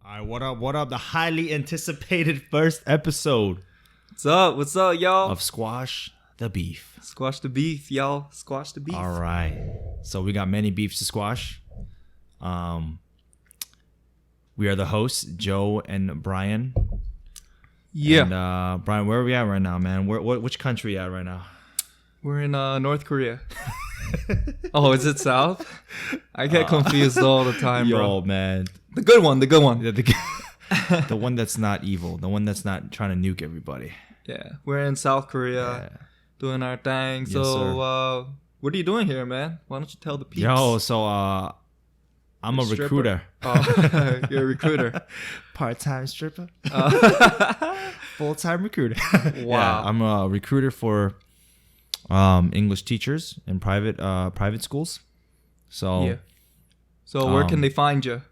All right, what up? What up? The highly anticipated first episode What's up, y'all? of Squash the Beef. Squash the beef, y'all. Squash the beef. All right. So we got many beefs to squash. We are the hosts, Joe and Brian. Yeah. And Brian, where are we at right now, man? Which country at right now? We're in North Korea. Oh, is it South? I get confused all the time, bro. Yo, man. The good one. The one that's not evil. The one that's not trying to nuke everybody. Yeah. We're in South Korea doing our thing. Yes, so, what are you doing here, man? Why don't you tell the peeps? Yo, so I'm a recruiter. Oh, you're a recruiter. Part-time stripper. Full-time recruiter. Wow. Yeah, I'm a recruiter for English teachers in private schools. So yeah. So where can they find you?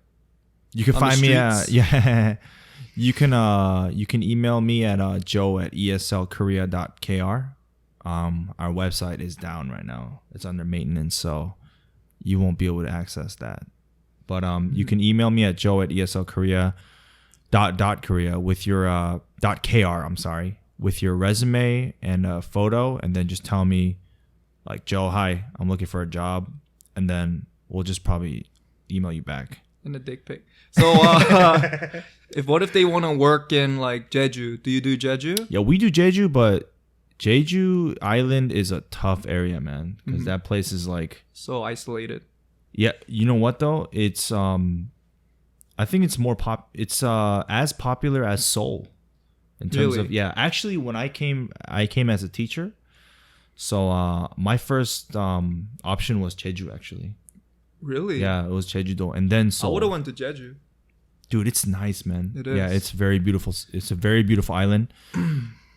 You can On find the me streets? you can email me at joe@eslkorea.kr. Our website is down right now. It's under maintenance, so you won't be able to access that. But you can email me at joe@eslkorea.korea with your .kr, I'm sorry, with your resume and a photo, and then just tell me, like, Joe, hi, I'm looking for a job, and then we'll just probably email you back. And a dick pic. So, what if they want to work in like Jeju? Do you do Jeju? Yeah, we do Jeju, but Jeju Island is a tough area, man, because that place is like So isolated. Yeah, you know what though? It's I think it's more It's as popular as Seoul in terms of Actually, when I came as a teacher, so my first option was Jeju actually. Really? Yeah, it was Jeju-do, and then Seoul. I would have went to Jeju. Dude, it's nice, man. It is. Yeah, it's very beautiful. It's a very beautiful island.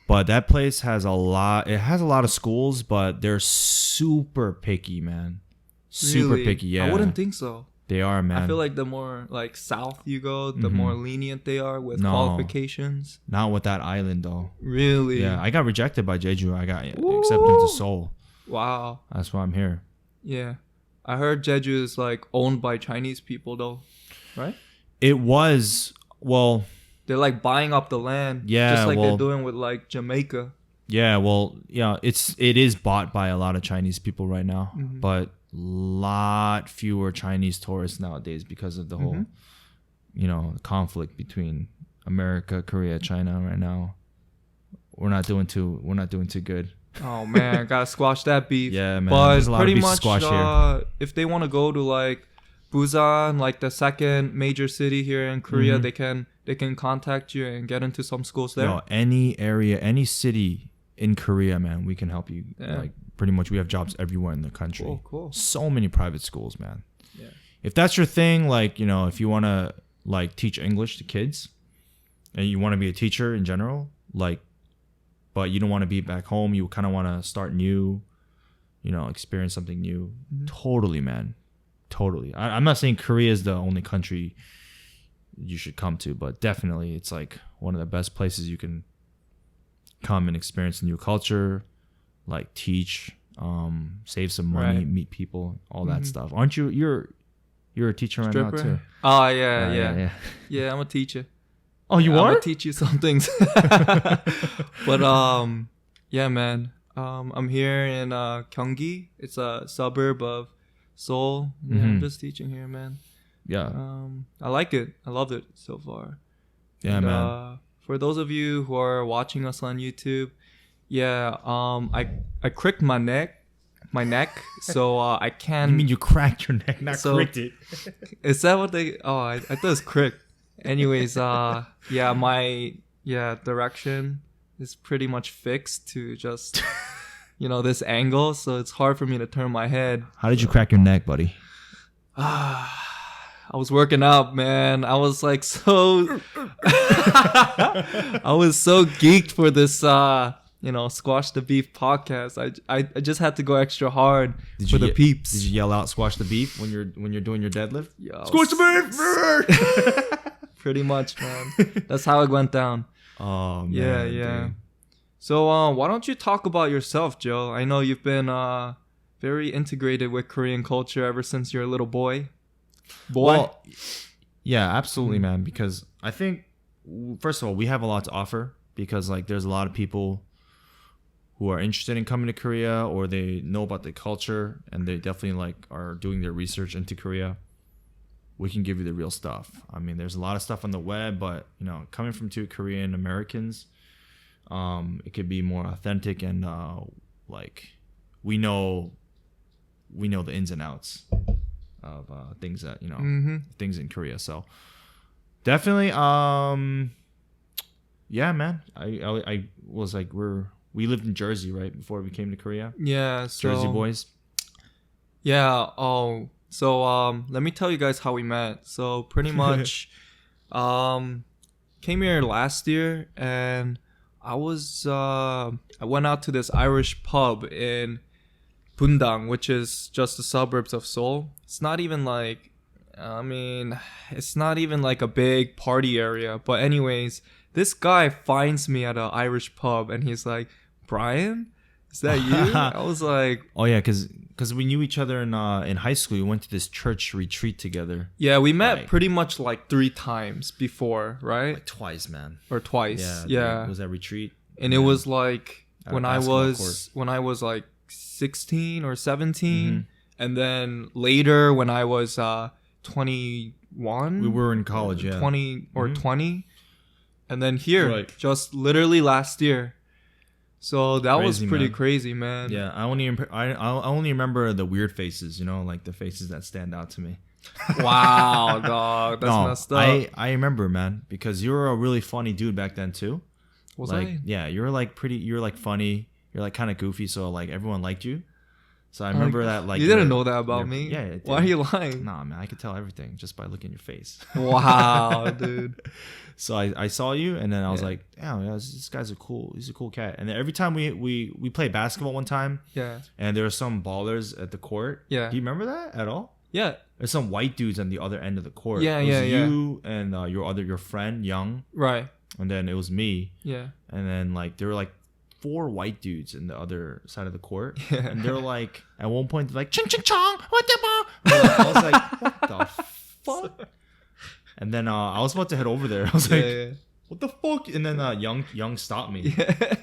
But that place has a lot. It has a lot of schools, but they're super picky, man. Super Really? picky. Yeah, I wouldn't think so. They are, man. I feel like the more like south you go, the more lenient they are with qualifications. Not with that island though. Really? Yeah, I got rejected by Jeju. I got accepted into Seoul. Wow. That's why I'm here. Yeah. I heard Jeju is like owned by Chinese people though, right? It was, well, they're like buying up the land. Yeah, just like they're doing with like Jamaica. Yeah, well, yeah, it is bought by a lot of Chinese people right now, but lot fewer Chinese tourists nowadays because of the whole, conflict between America, Korea, China right now. We're not doing too good. Oh man, gotta squash that beef. Yeah, man. But there's a lot pretty of beef to much, squash here. If they want to go to like Busan, like the second major city here in Korea, they can contact you and get into some schools there. Yo, any area, any city in Korea, man, we can help you. Yeah. Like pretty much, we have jobs everywhere in the country. Cool. So many private schools, man. Yeah. If that's your thing, like, if you want to like teach English to kids, and you want to be a teacher in general, like, but you don't want to be back home, you kind of want to start new, experience something new. Totally, man. Totally. I'm not saying Korea is the only country you should come to, but definitely it's like one of the best places you can come and experience a new culture, like teach, save some money, meet people, all that stuff. Aren't you? You're a teacher right now too. Oh yeah. Yeah, I'm a teacher. Oh, you are? I'm gonna teach you some things. But yeah, man. I'm here in Gyeonggi. It's a suburb of Seoul. Yeah, I'm just teaching here, man. Yeah. I like it. I love it so far. Yeah, man. For those of you who are watching us on YouTube, I cricked my neck, so I can't. You mean you cracked your neck, not cricked it? Is that what they? Oh, I thought it was cricked. Anyways, my direction is pretty much fixed to just this angle, so it's hard for me to turn my head. How did you crack your neck, buddy? I was working out, man. I was like so I was so geeked for this Squash the Beef podcast. I just had to go extra hard for the peeps. Did you yell out "Squash the Beef" when you're doing your deadlift? Yeah, Squash the beef. Pretty much, man. That's how it went down. Oh man. Yeah. Dude. So why don't you talk about yourself, Joe? I know you've been very integrated with Korean culture ever since you're a little boy. Well, Yeah, absolutely, man. Because I think, first of all, we have a lot to offer because like there's a lot of people who are interested in coming to Korea or they know about the culture and they definitely like are doing their research into Korea. We can give you the real stuff. I mean, there's a lot of stuff on the web, but you know, coming from two Korean Americans, it could be more authentic and like we know the ins and outs of things that you know things in Korea. So definitely, yeah, man. I was like we lived in Jersey right before we came to Korea. Yeah, so, Jersey boys. Yeah. Oh, so let me tell you guys how we met. So pretty much, came here last year, and I went out to this Irish pub in Bundang, which is just the suburbs of Seoul. It's not even like, it's not even like a big party area. But anyways, this guy finds me at an Irish pub, and he's like, "Brian, is that you?" I was like, "Oh yeah, because we knew each other in high school. We went to this church retreat together. Yeah, we met pretty much like 3 times before, right? Like twice, man. Or twice. Yeah. It was that retreat, and it was like when I was like 16 or 17, and then later when I was 21. We were in college, 20 or 20, and then here just literally last year. So that was pretty crazy, man. Yeah, I only remember the weird faces, you know, like the faces that stand out to me. Wow, dog, that's messed up. I remember, man, because you were a really funny dude back then too. Was like, I? Yeah, you were like funny. You're like kind of goofy, so like everyone liked you. So I remember that like you didn't know that about me. Yeah. Why are you lying? Nah, man, I could tell everything just by looking at your face. Wow, dude. So I saw you, and then I was like, "Yeah, this guy's he's a cool cat." And then every time we played basketball one time, and there were some ballers at the court. Yeah, do you remember that at all? Yeah, there's some white dudes on the other end of the court. Yeah, it was you and your friend Young, right? And then it was me. Yeah, and then like there were like 4 white dudes in the other side of the court, and they're like at one point they're like ching ching chong, what the ball? I was like, what the fuck? And then I was about to head over there. I was like, what the fuck? And then Young stopped me.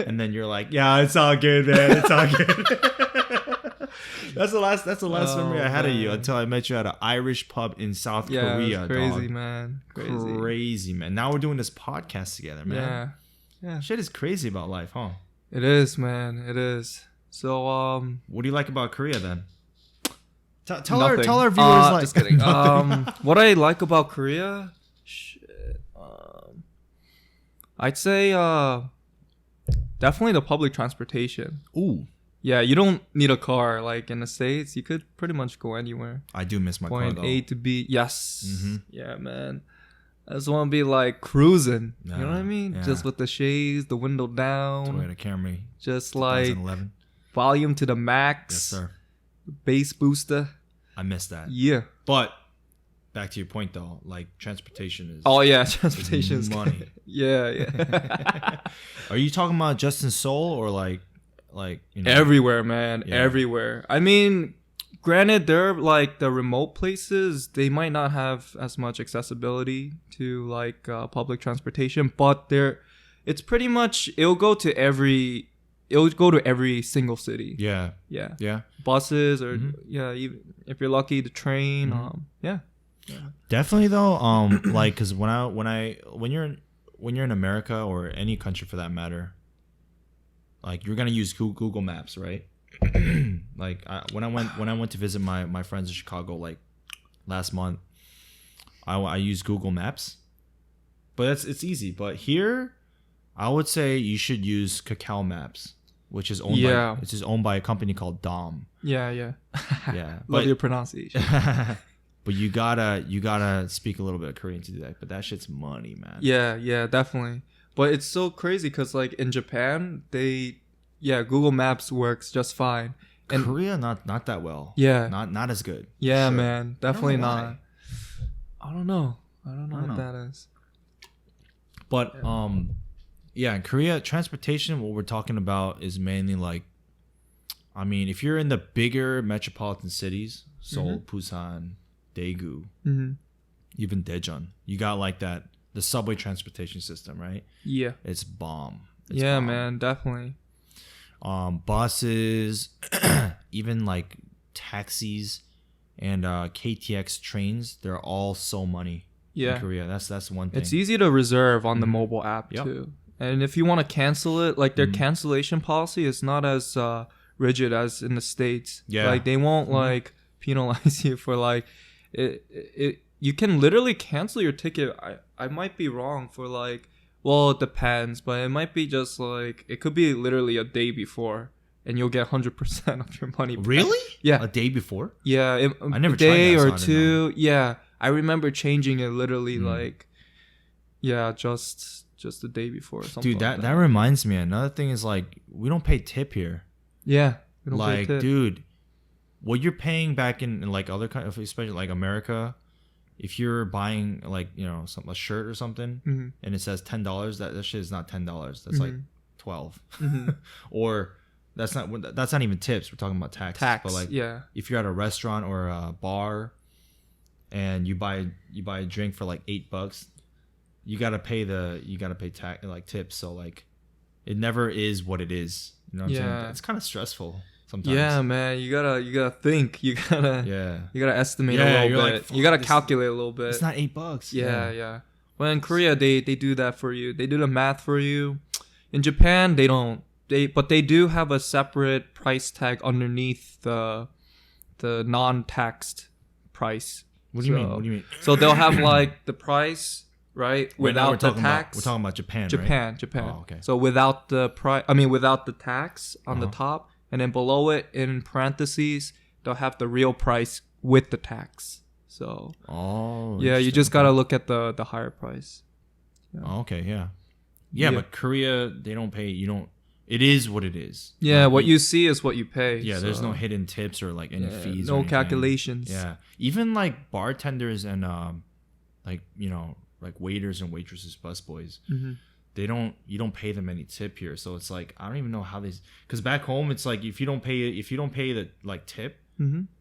And then you're like, yeah, it's all good, man. It's all good. That's the last memory I had of you until I met you at an Irish pub in South Korea. Crazy, dog. Man. Crazy, man. Now we're doing this podcast together, man. Yeah. Shit is crazy about life, huh? It is, man. It is. So, what do you like about Korea then? Tell our viewers like. Just kidding. What I like about Korea, I'd say definitely the public transportation. Ooh. Yeah, you don't need a car. Like in the States, you could pretty much go anywhere. I do miss my car though. Point A to B. Yes. Yeah, man. I just want to be like cruising. You know what I mean? Yeah. Just with the shades, the window down. Toyota Camry. Just like volume to the max. Yes, sir. Bass booster. I miss that. Yeah. But back to your point though, like transportation is. Oh yeah, transportation is money. Yeah. Are you talking about just in Seoul or like you know? Everywhere, man. Yeah. Everywhere. I mean, granted, they're like the remote places. They might not have as much accessibility to like public transportation, but it's pretty much it'll go to every single city. Yeah. Buses or even if you're lucky, the train. Yeah. Definitely though. Like because when you're in America or any country for that matter, like you're gonna use Google Maps, right? Like when I went to visit my friends in Chicago like last month, I used Google Maps, but it's easy. But here, I would say you should use Kakao Maps, which is owned by a company called Dom. Yeah. Love your pronunciation. But you gotta speak a little bit of Korean to do that. But that shit's money, man. Yeah, definitely. But it's so crazy because like in Japan, Google Maps works just fine. And Korea, not that well. Yeah. Not as good. Yeah, sure. Man. Definitely not. I don't know what that is. But in Korea, transportation, what we're talking about is mainly like, I mean, if you're in the bigger metropolitan cities, Seoul, Busan, Daegu, Even Daejeon, you got like the subway transportation system, right? Yeah. It's bomb. It's Yeah, bomb. man, definitely. Buses, even like taxis and KTX trains, they're all so money in Korea. That's one thing. It's easy to reserve on the Mhm. mobile app Yep. too. And if you want to cancel it, like their Mhm. cancellation policy is not as rigid as in the States. Yeah. Like they won't like penalize you for like it you can literally cancel your ticket. I might be wrong for like, well, it depends, but it might be just like it could be literally a day before and you'll get 100% of your money back. Really? Yeah. A day before? Yeah, I never a day tried that, or so I didn't two. Yeah, I remember changing it literally like, yeah, just the day before or something. Dude, like that reminds me. Another thing is like we don't pay tip here. Yeah, we don't pay Like, tip. dude, what you're paying back in like other countries, especially like America, if you're buying like a shirt or something Mm-hmm. and it says $10, that shit is not $10. That's like 12, Mm-hmm. or that's not even tips. We're talking about taxes. Tax. But like, yeah, if you're at a restaurant or a bar and you buy a drink for like $8, you gotta pay tax like tips. So like, it never is what it is. You know what I'm saying? It's kind of stressful sometimes. yeah, man. You gotta think. You gotta estimate Yeah, a little you're bit. like, you gotta fuck, calculate a little bit. It's not $8. Yeah. Well, in Korea, they do that for you. They do the math for you. In Japan, they don't. But they do have a separate price tag underneath the non-taxed price. What do you mean? What do you mean? So they'll have like the price, right, without the tax. We're talking about Japan, Japan. right? Oh, okay. So without the without the tax on the top, and then below it in parentheses, they'll have the real price with the tax. So yeah, you just gotta look at the higher price. Yeah. Oh, okay, yeah. But Korea, they don't pay. You don't. It is what it is. Yeah, what you see is what you pay. Yeah, there's no hidden tips or like any fees. No or calculations. Yeah, even like bartenders and like waiters and waitresses, busboys. Mm-hmm. You don't pay them any tip here. So it's like I don't even know how they. Because back home, it's like if you don't pay the like tip,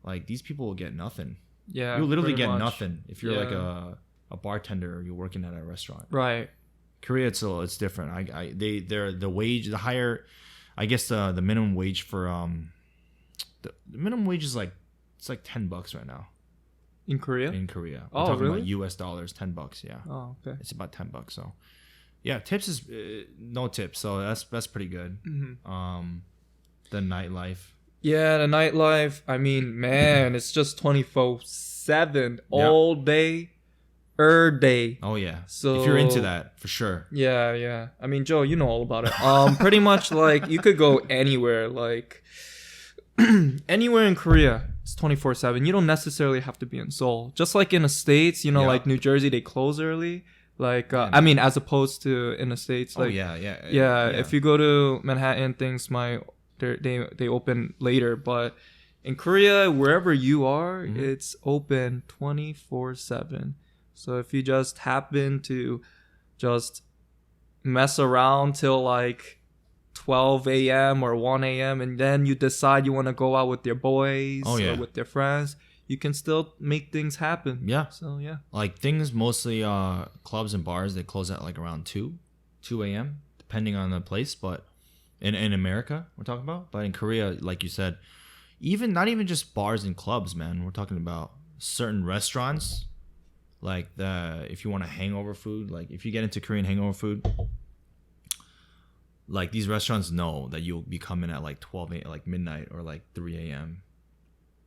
like these people will get nothing. Yeah, you literally get much. Nothing if you're like a bartender or you're working at a restaurant. Right. Korea, it's different. They're the wage, the higher, I guess the minimum wage for the minimum wage is like it's like $10 right now in Korea. We're talking really? about US dollars, $10. Yeah. Oh, okay. It's about $10. So yeah, tips is no tips. So that's pretty good. Mm-hmm. The nightlife. Yeah, the nightlife. I mean, man, it's just 24/7 all day. Day. Oh yeah. So if you're into that, for sure. Yeah. I mean, Joe, you know all about it. Pretty much like you could go anywhere, like anywhere in Korea. It's 24/7. You don't necessarily have to be in Seoul. Just like in the States, like New Jersey, they close early. Like I mean, as opposed to in the States, like yeah. If you go to Manhattan, things they open later, but in Korea, wherever you are, it's open 24/7. So if you just happen to just mess around till like 12 a.m. or 1 a.m. and then you decide you want to go out with your boys or with your friends, you can still make things happen. Yeah. So yeah. Like things mostly clubs and bars, they close at like around 2 a.m. depending on the place, but in America we're talking about. But in Korea, like you said, not even just bars and clubs, man. We're talking about certain restaurants. Like if you want a hangover food, like if you get into Korean hangover food, like these restaurants know that you'll be coming at like 12 a.m., like midnight or like 3 a.m.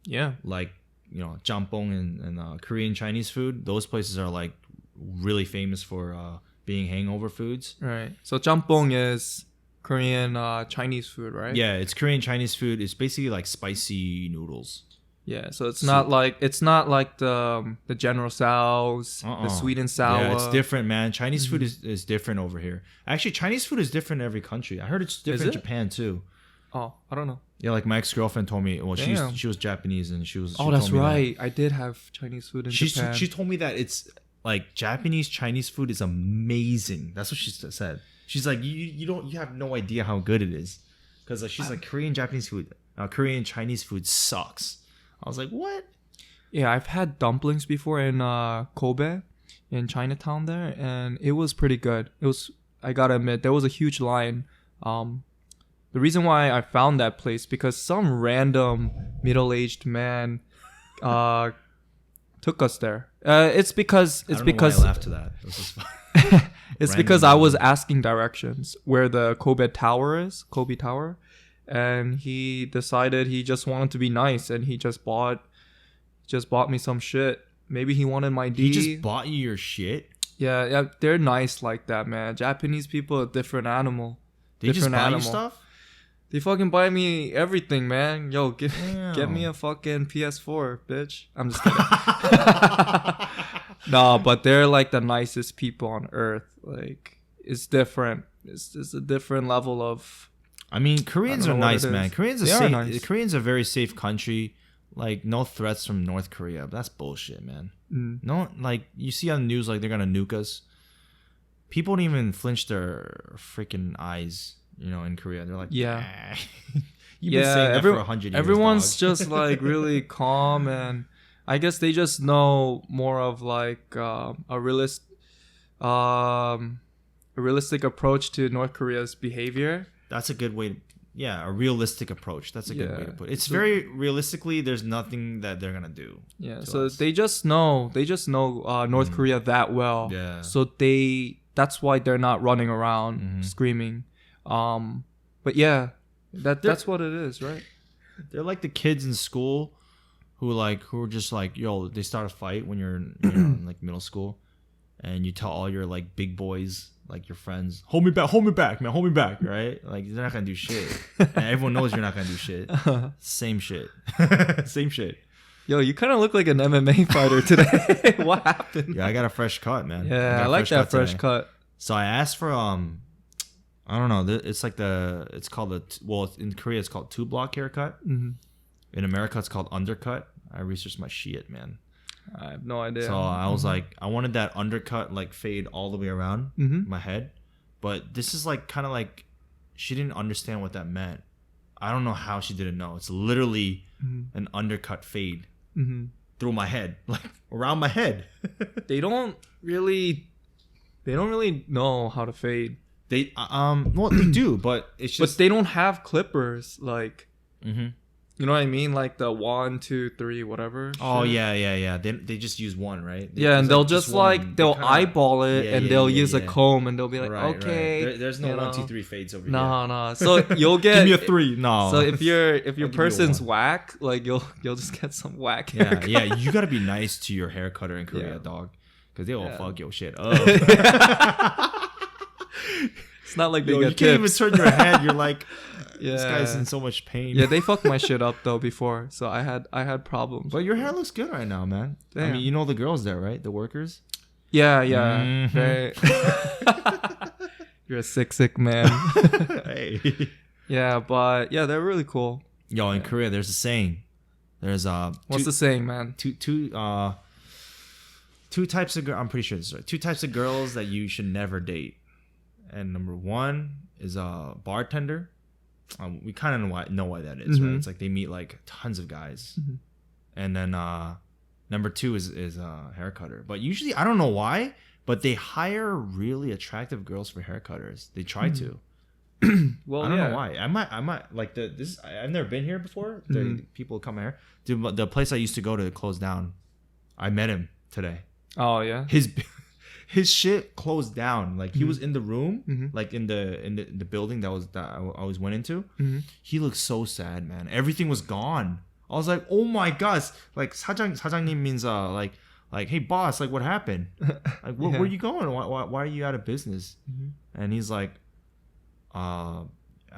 Yeah. Like, jampong and Korean Chinese food, those places are like really famous for being hangover foods. Right. So jampong is Korean Chinese food, right? Yeah, it's Korean Chinese food. It's basically like spicy noodles. Yeah, so it's not like the General Tso's, the sweet and sour. Yeah, it's different, man. Chinese food is different over here. Actually, Chinese food is different in every country. I heard it's different in Japan too. Oh, I don't know. Yeah, like my ex-girlfriend told me. Well, she was Japanese and she that's right. I did have Chinese food in Japan. She told me that it's like Japanese Chinese food is amazing. That's what she said. She's like, you have no idea how good it is, because she's like Korean Chinese food sucks. I was like, what? Yeah, I've had dumplings before in Kobe, in Chinatown there, and it was pretty good. It was, I gotta admit, there was a huge line. The reason why I found that place because some random middle-aged man took us there. It's because I don't know why I laughed to that. This is it's Random because I was random. asking directions where the Kobe Tower, and he decided he just wanted to be nice, and he just bought me some shit. Maybe he wanted my D. He just bought you your shit. Yeah, they're nice like that, man. Japanese people, a different animal. They just Different buy animal. you stuff. They fucking buy me everything, man. Yo, get Damn. me a fucking PS4, bitch. I'm just kidding. No, but they're like the nicest people on earth. Like, it's different. It's a different level of. I mean, Koreans I are don't know what nice, it is. man. Koreans are They are safe. nice. Koreans are a very safe country. Like, no threats from North Korea. But that's bullshit, man. No, like, you see on the news, like, they're gonna nuke us. People don't even flinch their freaking eyes, you know, in Korea. They're like, Yeah. "Ah." You've been saying that for 100 years. Everyone's dog. just like really calm, and I guess they just know more of like a realistic approach to North Korea's behavior. That's a good way to, yeah, a realistic approach. That's a good way Yeah. to put it. It's So- very realistically, there's nothing that they're gonna do. Yeah, to so us. they just know North Korea that well. Yeah. So that's why they're not running around Mhm. screaming. But yeah, that's what it is, right? They're like the kids in school who are just like, yo, they start a fight when you're in like middle school, and you tell all your like big boys, like your friends, hold me back, man, hold me back, right? Like, they're not gonna do shit, and everyone knows you're not gonna do shit. Same shit. Same shit. Yo, you kind of look like an MMA fighter today. What happened? Yeah, I got a fresh cut, man. Yeah, got I a like that fresh today. cut. So I asked for I don't know. It's called in Korea it's called 2-block haircut. Mm-hmm. In America it's called undercut. I researched my shit, man. I have no idea. So I was like, I wanted that undercut like fade all the way around Mhm. my head, but this is like kind of like she didn't understand what that meant. I don't know how she didn't know. It's literally an undercut fade through my head, like around my head. they don't really know how to fade. They well they do, but it's But just they don't have clippers, like, Mhm. you know what I mean, like the 1, 2, 3, whatever. Oh shit. yeah. They just use one, right? Yeah, and It's they'll like just one. like they'll kinda- eyeball it, Yeah, and yeah, they'll yeah, use a yeah. comb, and they'll be like, Right, okay, right. There's no you 1, know. 2, 3 fades over No. So you'll get here. Give me a 3. No. So if your give you a person's 1. whack, like you'll just get some whack. yeah, haircut. yeah, you gotta be nice to your hair cutter in Korea, Yeah. dog, because they will Yeah. fuck your shit up. It's not like they Yo, you get can't even tips. turn your head. You're like, Yeah. this guy's in so much pain. Yeah, they fucked my shit up though before, so I had problems. But your hair looks good right now, man. I Damn. mean, you know the girls there, right? The workers. Yeah. Mhm. Very- You're a sick man. Hey. Yeah, but yeah, they're really cool. Yo, in Korea, there's a saying. There's What's the saying, man? two types of girls. I'm pretty sure this is right. 2 types of girls that you should never date. And number 1 is a bartender. We kind of know why that is, right? Mhm. It's like they meet like tons of guys. And then number 2 is a hair cutter. But usually, I don't know why, but they hire really attractive girls for hair cutters. They try to. Well, I don't yeah. know why. I might like this. I've never been here before. The people come here. Dude, the place I used to go to closed down. I met him today. Oh yeah. His shit closed down. Like he was in the room, Mhm. like in the building that I always went into. Mhm. He looked so sad, man. Everything was gone. I was like, oh my gosh. Like 사장님 means like hey boss, like what happened? Like where are you going? Why are you out of business? And he's like,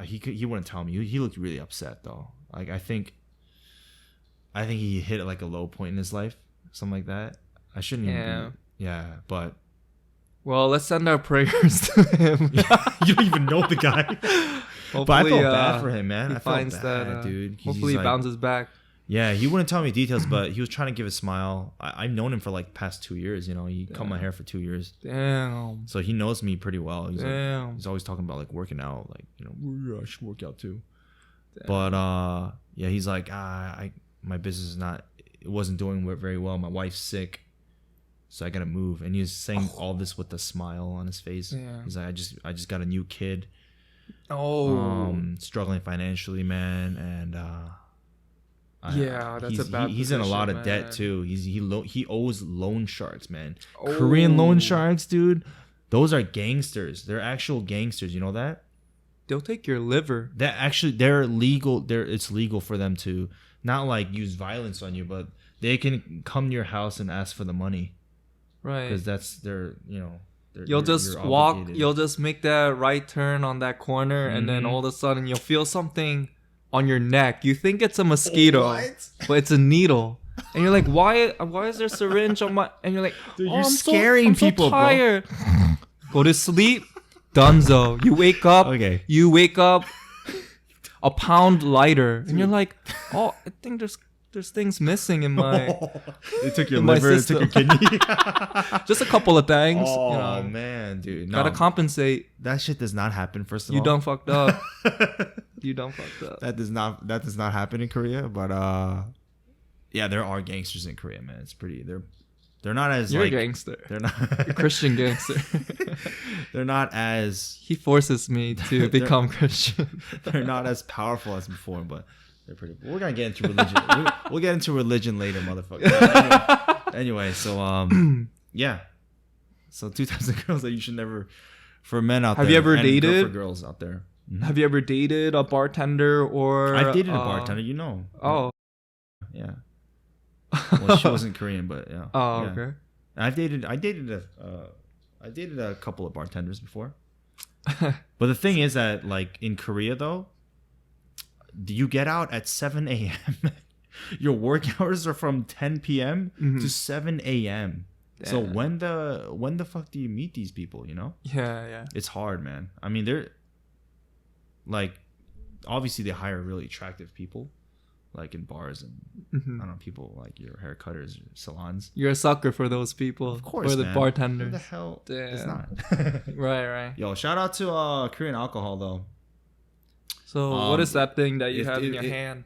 he wouldn't tell me. He looked really upset though. Like I think he hit like a low point in his life, something like that. I shouldn't even be. Yeah, but Well, let's send our prayers to him. you don't even know the guy. But I felt bad for him, man. He I felt finds bad, that, dude. Hopefully, he like, bounces back. Yeah, he wouldn't tell me details, but he was trying to give a smile. I've known him for like past 2 years. You know, he cut my hair for 2 years, Damn. so he knows me pretty well. He's like, Damn. he's always talking about like working out, like I should work out too. Damn. But yeah, he's like, my business is not it wasn't doing very well. My wife's sick, so I gotta move. And he was saying all this with a smile on his face. Yeah. He's like, I just got a new kid. Struggling financially, man, and that's a bad. He's in a lot of man. debt too. He owes loan sharks, man. Korean loan sharks, dude. Those are gangsters. They're actual gangsters. You know that? They'll take your liver. They're legal. It's legal for them to not like use violence on you, but they can come to your house and ask for the money. Right. Because that's their, You'll just walk. obligated. You'll just make that right turn on that corner, and then all of a sudden you'll feel something on your neck. You think it's a mosquito, but it's a needle. And you're like, why is there a syringe on my? And you're like, dude, you're scaring people, bro. I'm so tired. Go to sleep. Dunzo. You wake up. Okay. You wake up a pound lighter, and you're like, oh, I think there's things missing in my. They took your liver, they took your kidney. Just a couple of things. Oh man, dude. No, gotta compensate. that shit does not happen. First of You all, done fucked up. You done fucked up. That does not happen in Korea. But yeah, there are gangsters in Korea, man. It's pretty. They're not as You're like a gangster. they're not A Christian gangster. they're not as He forces me to become Christian. they're not as powerful as before, but they're pretty. We're gonna get into religion. We'll get into religion later, motherfucker. Anyway, so yeah. So 2,000 girls that you should never. For men out there. Have you ever and dated? For girls out there. Have you ever dated a bartender or? I've dated a bartender. Oh. Yeah. Well, she wasn't Korean, but yeah. Oh, yeah. okay. I dated a couple of bartenders before. But the thing is that, like, in Korea though, you get out at 7 a.m. Your work hours are from 10 p.m. to 7 a.m. Damn. So when the fuck do you meet these people? Yeah. It's hard, man. I mean, they're like, obviously they hire really attractive people, like in bars and I don't know, people like your hair cutters, salons. You're a sucker for those people. Of course, for the man. bartenders. Who the hell? Damn. It's not. Right. Yo, shout out to Korean alcohol though. So what is that thing that you have in your it- hand?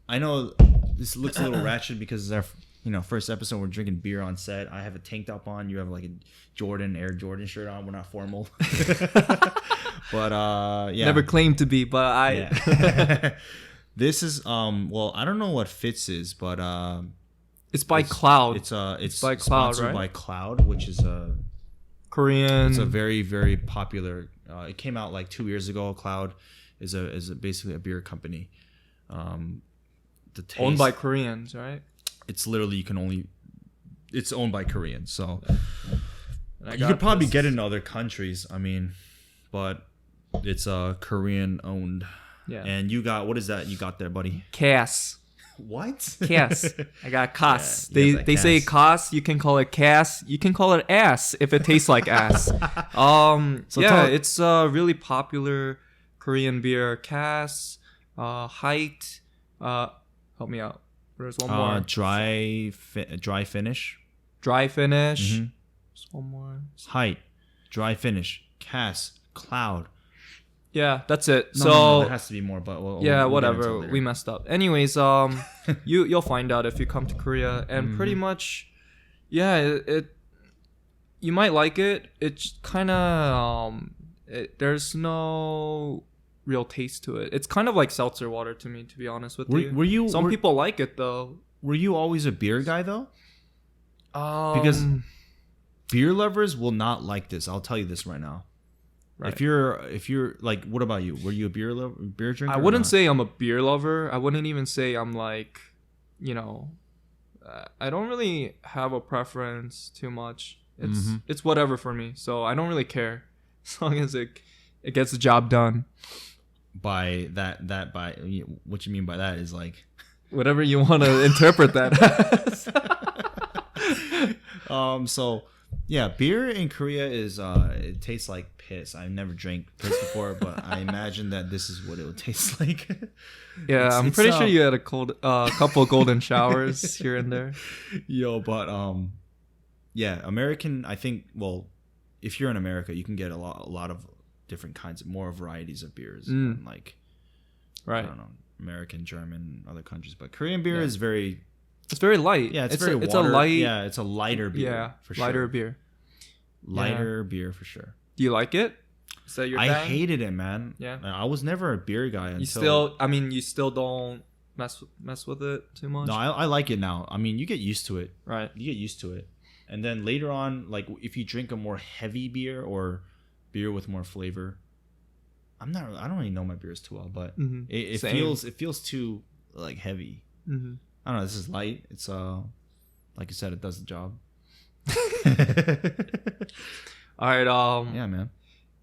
I know this looks a little ratchet because it's our first episode. We're drinking beer on set. I have a tank top on. You have like a Air Jordan shirt on. We're not formal. But yeah. Never claimed to be, but I. Yeah. This is well, I don't know what Fitz is, but It's by Cloud. It's by Cloud, sponsored right? by Cloud, which is Korean. it's a very, very popular. It came out like 2 years ago. Cloud is basically a beer company. The taste, owned by Koreans, right? It's literally it's owned by Koreans, so And I you got could probably this. get it in other countries. I mean, but it's Korean owned. Yeah. And you got, what is that you got there, buddy? Cas. What? Cas. I got Cas. Yeah, you got that they say Cas. You can call it Cas. You can call it ass if it tastes like ass. So yeah, tell- it's a really popular Korean beer. Cas, Height. Help me out. There's one more. Dry finish. Dry finish. Mhm. There's one more. Height. Dry finish. Cass. Cloud. Yeah, that's it. No, so no, there has to be more, but yeah, we'll get into whatever. it later. We messed up. Anyways, you'll find out if you come to Korea, and pretty much, yeah, it you might like it. It's kind of there's no real taste to it. It's kind of like seltzer water to me, to be honest with you. Were you Some people like it though. Were you always a beer guy though? Because beer lovers will not like this. I'll tell you this right now. Right. If you're like, what about you? Were you a beer drinker? I wouldn't say I'm a beer lover. I wouldn't even say I'm like, I don't really have a preference too much. It's whatever for me. So I don't really care as long as it gets the job done. By what you mean by that is like Whatever you want to interpret that as. So yeah, beer in Korea is it tastes like piss. I've never drank piss before, but I imagine that this is what it would taste like. Yeah, I'm pretty sure you had a couple of golden showers here and there. Yo, but yeah, American. I think, well, if you're in America, you can get a lot of different kinds of more varieties of beers, than like Right. I don't know, American, German, other countries. But Korean beer is very It's very light. Yeah, it's it's a light. Yeah, it's a lighter beer. Yeah, for sure. lighter beer. Lighter beer for sure. Do you like it? Is that your I thing? hated it, man. Yeah. I was never a beer guy until. You still don't mess with it too much. No, I like it now. I mean, you get used to it. Right. You get used to it, and then later on, like if you drink a more heavy beer or beer with more flavor, I don't really know my beers too well, but it feels too like heavy. Mm-hmm. I don't know. This is light. It's like you said, it does the job. All right. Yeah, man.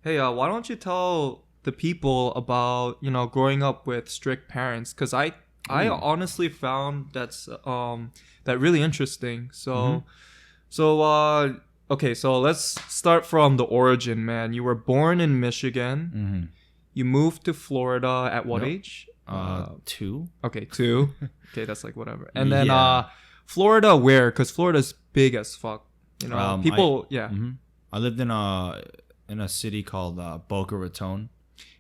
Hey, why don't you tell the people about growing up with strict parents? Because I honestly found that really interesting. So okay, so let's start from the origin, man. You were born in Michigan. Mm-hmm. You moved to Florida at what age? 2. Okay, 2. Okay, that's like whatever. And then Florida, where? Because Florida's big as fuck. People. I lived in a city called Boca Raton.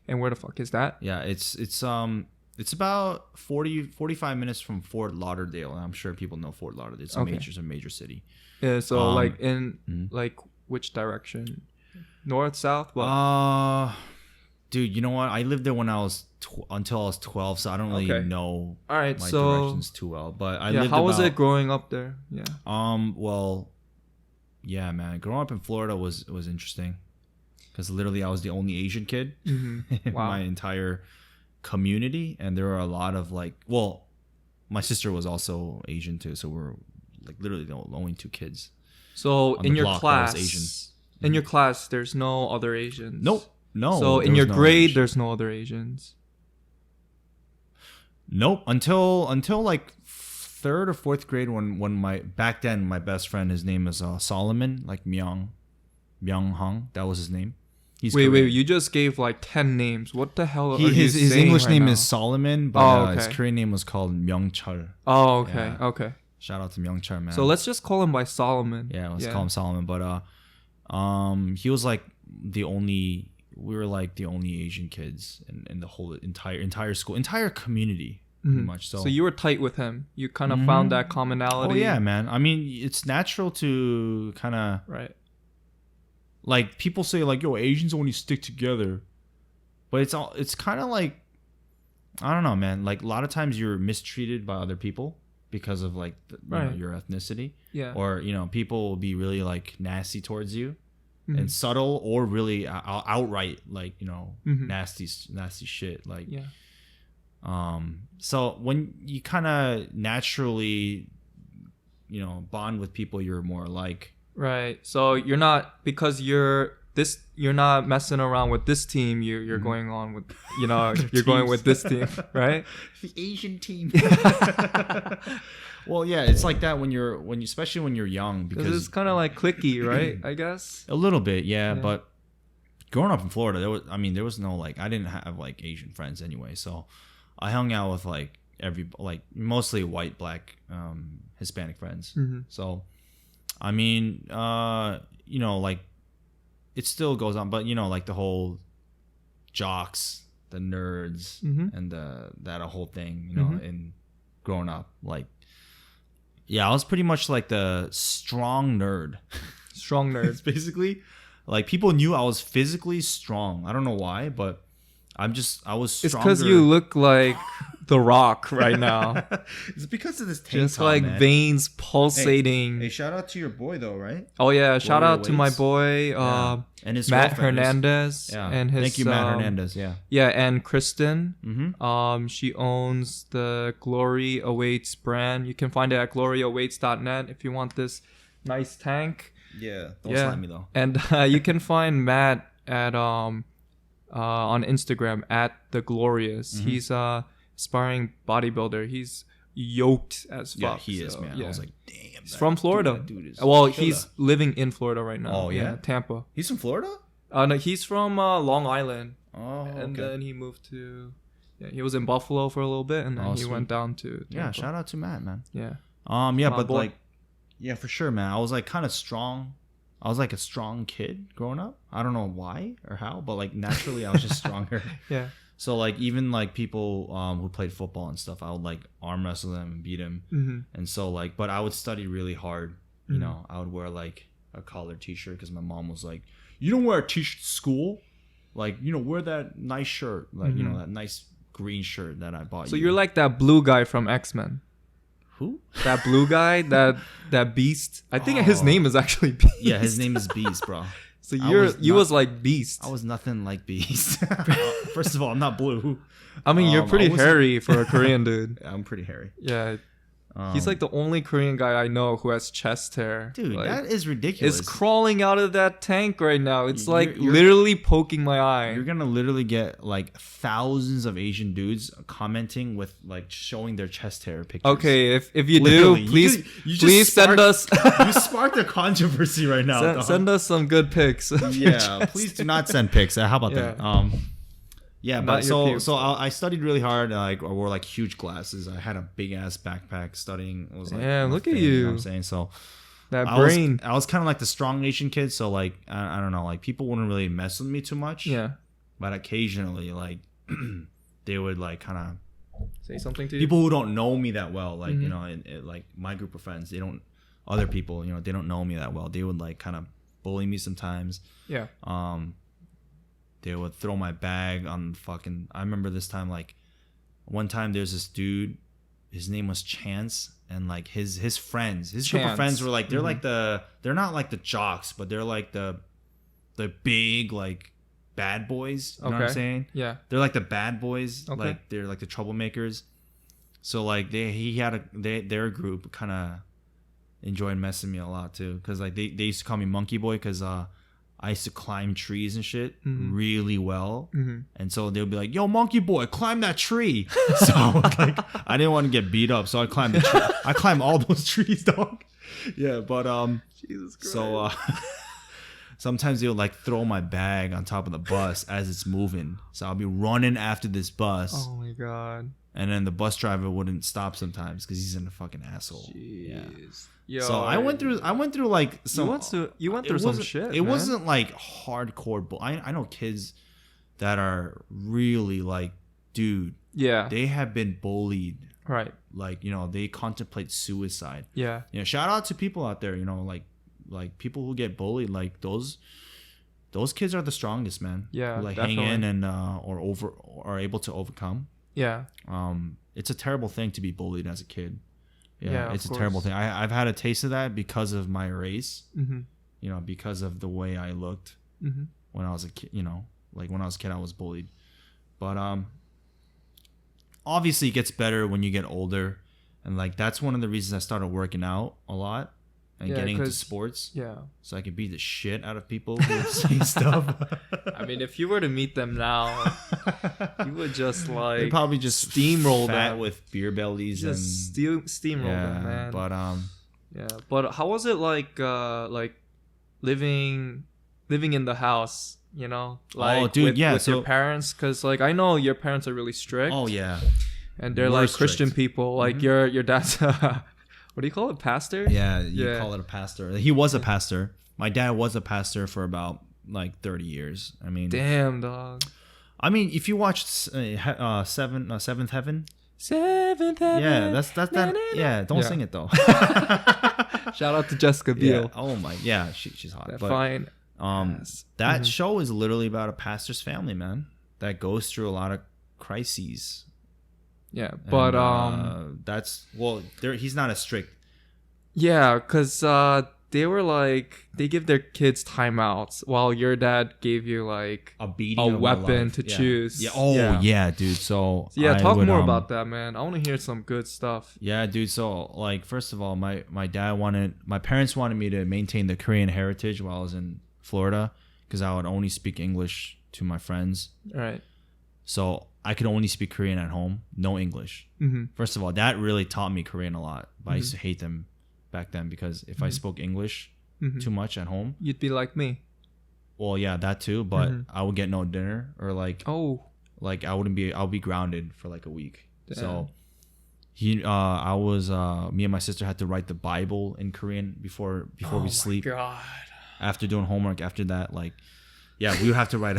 And where the fuck is that? Yeah, it's about 45 minutes from Fort Lauderdale. I'm sure people know Fort Lauderdale. It's a major city. Yeah, so like in like which direction? North, south? What? Dude, you know what? I lived there when I was until I was 12, so I don't really know all right, my so directions too well. But I lived how was it growing up there? Yeah. Well, yeah, man. Growing up in Florida was interesting because literally I was the only Asian kid in my entire community, and there were a lot of my sister was also Asian too, so we're like literally the only 2 kids. So in your class, Asian. In your class, there's no other Asians. Nope. No. So in your grade, there's no other Asians. Nope. Until like 3rd or 4th grade, when my best friend, his name is Solomon, like Myung Hong. That was his name. Wait, you just gave like 10 names. What the hell are you his saying English right name now? is Solomon, but his Korean name was called Myung-chul. Oh, okay. Yeah. Okay. Shout out to Myung-chul, man. So let's just call him by Solomon. Yeah, let's call him Solomon. But he was like we were like the only Asian kids in the whole entire school, entire community, pretty much. So you were tight with him. You kind of found that commonality. Oh yeah, man. I mean, it's natural to kind of like people say like, yo, Asians only stick together, but it's kind of like, I don't know, man. Like a lot of times you're mistreated by other people because of like your ethnicity. Yeah. Or people will be really like nasty towards you. And subtle or really outright like nasty shit like so when you kind of naturally bond with people you're more like, right? So you're not, because you're not messing around with this team, you're going on with you're going with this team, right? The Asian team. Well, yeah, it's like that especially when you're young, because it's kind of like cliquey, right? I guess a little bit, yeah. But growing up in Florida, there was no like, I didn't have like Asian friends anyway, so I hung out with like mostly white, black, Hispanic friends. So I mean, like it still goes on, but like the whole jocks, the nerds, and that whole thing, in growing up, like. Yeah, I was pretty much like the strong nerd. Strong nerd. It's basically like people knew I was physically strong. I don't know why, but I was stronger. It's because you look like The Rock right now. It's because of this tank just top, like man. Veins pulsating. Hey, shout out to your boy though, right? Oh yeah, shout out to my boy and his Matt Hernandez. And his thank you, Matt Hernandez. Yeah, and Kristen. She owns the Glory Awaits brand. You can find it at gloryawaits.net if you want this nice tank. Yeah, don't slap me though. And you can find Matt at on Instagram at the Glorious. He's aspiring bodybuilder. He's yoked as fuck. Yeah, he is, man. Yeah. I was like, damn. He's from Florida. Dude is well, killer. He's living in Florida right now. Oh yeah, Tampa. He's from Florida? No, he's from Long Island. Oh, okay. And then he moved to. Yeah, he was in Buffalo for a little bit, and then he went down to Tampa. Yeah, shout out to Matt, man. Yeah. Yeah, but boy. Like, yeah, for sure, man. I was like kind of strong. I was like a strong kid growing up. I don't know why or how, but like naturally I was just stronger. Yeah. So like even like people who played football and stuff, I would like arm wrestle them and beat them. Mm-hmm. And so like, but I would study really hard. You know, I would wear like a collared t-shirt because my mom was like, "You don't wear a t-shirt to school, like wear that nice shirt, like that nice green shirt that I bought." So you're like that blue guy from X-Men. Who? That blue guy, that Beast. I think his name is actually Beast. Yeah, his name is Beast, bro. So you was like Beast. I was nothing like Beast. First of all, I'm not blue. I mean, you're pretty hairy for a Korean dude. I'm pretty hairy. Yeah. He's like the only Korean guy I know who has chest hair. Dude, like, that is ridiculous. It's crawling out of that tank right now. It's like literally poking my eye. You're gonna literally get like thousands of Asian dudes commenting with like showing their chest hair pictures. Okay, if you Literally. do, please please send us. You sparked a controversy right now. Send us some good pics. Yeah, please do not send pics. How about that? Yeah, but so I studied really hard. I wore like huge glasses. I had a big ass backpack studying. It was like, yeah, look at you. you. Know what I'm saying? So that brain. I was kind of like the strong Asian kid. So like I don't know, like people wouldn't really mess with me too much. Yeah. But occasionally, like they would like kind of say something to you. People who don't know me that well, like like my group of friends, they don't. Other people, they don't know me that well. They would like kind of bully me sometimes. Yeah. They would throw my bag on fucking. I remember this time, like, one time there's this dude. His name was Chance, and like his friends, group of friends were like they're like they're not like the jocks, but they're like the big like bad boys. You know what I'm saying? Yeah. They're like the bad boys. Okay. Like they're like the troublemakers. So like their group kind of enjoyed messing me a lot too, because like they used to call me Monkey Boy because I used to climb trees and shit really well. And so they'll be like, "Yo, Monkey Boy, climb that tree." So like I didn't want to get beat up, so I climbed the tree. I climbed all those trees, dog. Yeah, but Jesus Christ. So sometimes they'll like throw my bag on top of the bus as it's moving. So I'll be running after this bus. Oh my god. And then the bus driver wouldn't stop sometimes because he's a fucking asshole. Jeez. Yeah. Yo, So I went through like some. You went through some shit. It wasn't like hardcore. I know kids that are really like, dude. Yeah. They have been bullied. Right. Like they contemplate suicide. Yeah. Shout out to people out there. Like people who get bullied. Like those kids are the strongest, man. Yeah. Who, like definitely. hang in and are able to overcome. Yeah. It's a terrible thing to be bullied as a kid. Yeah, it's a terrible thing. I've had a taste of that because of my race. Mm-hmm. Because of the way I looked when I was a kid. Like when I was a kid, I was bullied. But obviously, it gets better when you get older, and like that's one of the reasons I started working out a lot and getting into sports. Yeah. So I could beat the shit out of people who would say stuff. I mean, if you were to meet them now, you would just like they'd probably just steamroll fat them with beer bellies just and steamroll them, man. But yeah. But how was it like living in the house? Like with your parents, because like I know your parents are really strict. Oh yeah. And they're like Christian people. Like your dad's what do you call it? Pastor? Yeah, you call it a pastor. He was a pastor. My dad was a pastor for about like 30 years. I mean, damn, dog. I mean, if you watched Seventh Heaven. Seventh Heaven. Yeah, that's that. Yeah, don't sing it though. Shout out to Jessica Biel. Yeah. Oh my, yeah, she's hot. That but, fine. That show is literally about a pastor's family, man, that goes through a lot of crises. Yeah, but he's not as strict. Yeah, because they were like they give their kids timeouts while your dad gave you like a weapon to choose. Yeah. Oh yeah, dude. So yeah, talk more about that, man. I want to hear some good stuff. Yeah, dude. So like, first of all, my parents wanted me to maintain the Korean heritage while I was in Florida because I would only speak English to my friends. Right. So I could only speak Korean at home, no English. First of all, that really taught me Korean a lot. But I used to hate them back then because if I spoke English too much at home, you'd be like me. Well, yeah, that too. But I would get no dinner or like I'll be grounded for like a week. Damn. So me and my sister had to write the Bible in Korean before we sleep. God. After doing homework, after that, like. Yeah, we would have to write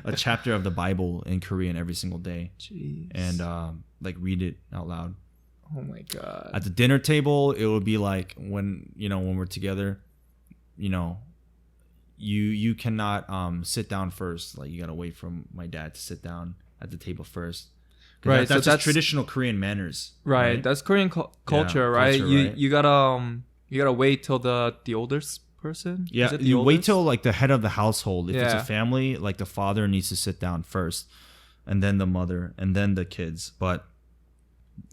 a chapter of the Bible in Korean every single day. Jeez. And like read it out loud. Oh my god. At the dinner table, it would be like when we're together, you cannot sit down first. Like you gotta wait for my dad to sit down at the table first. Right, That's just traditional Korean manners. Right, that's Korean culture, right? You gotta wait till the oldest person. Yeah, you wait till like the head of the household. If it's a family, like the father needs to sit down first, and then the mother, and then the kids. But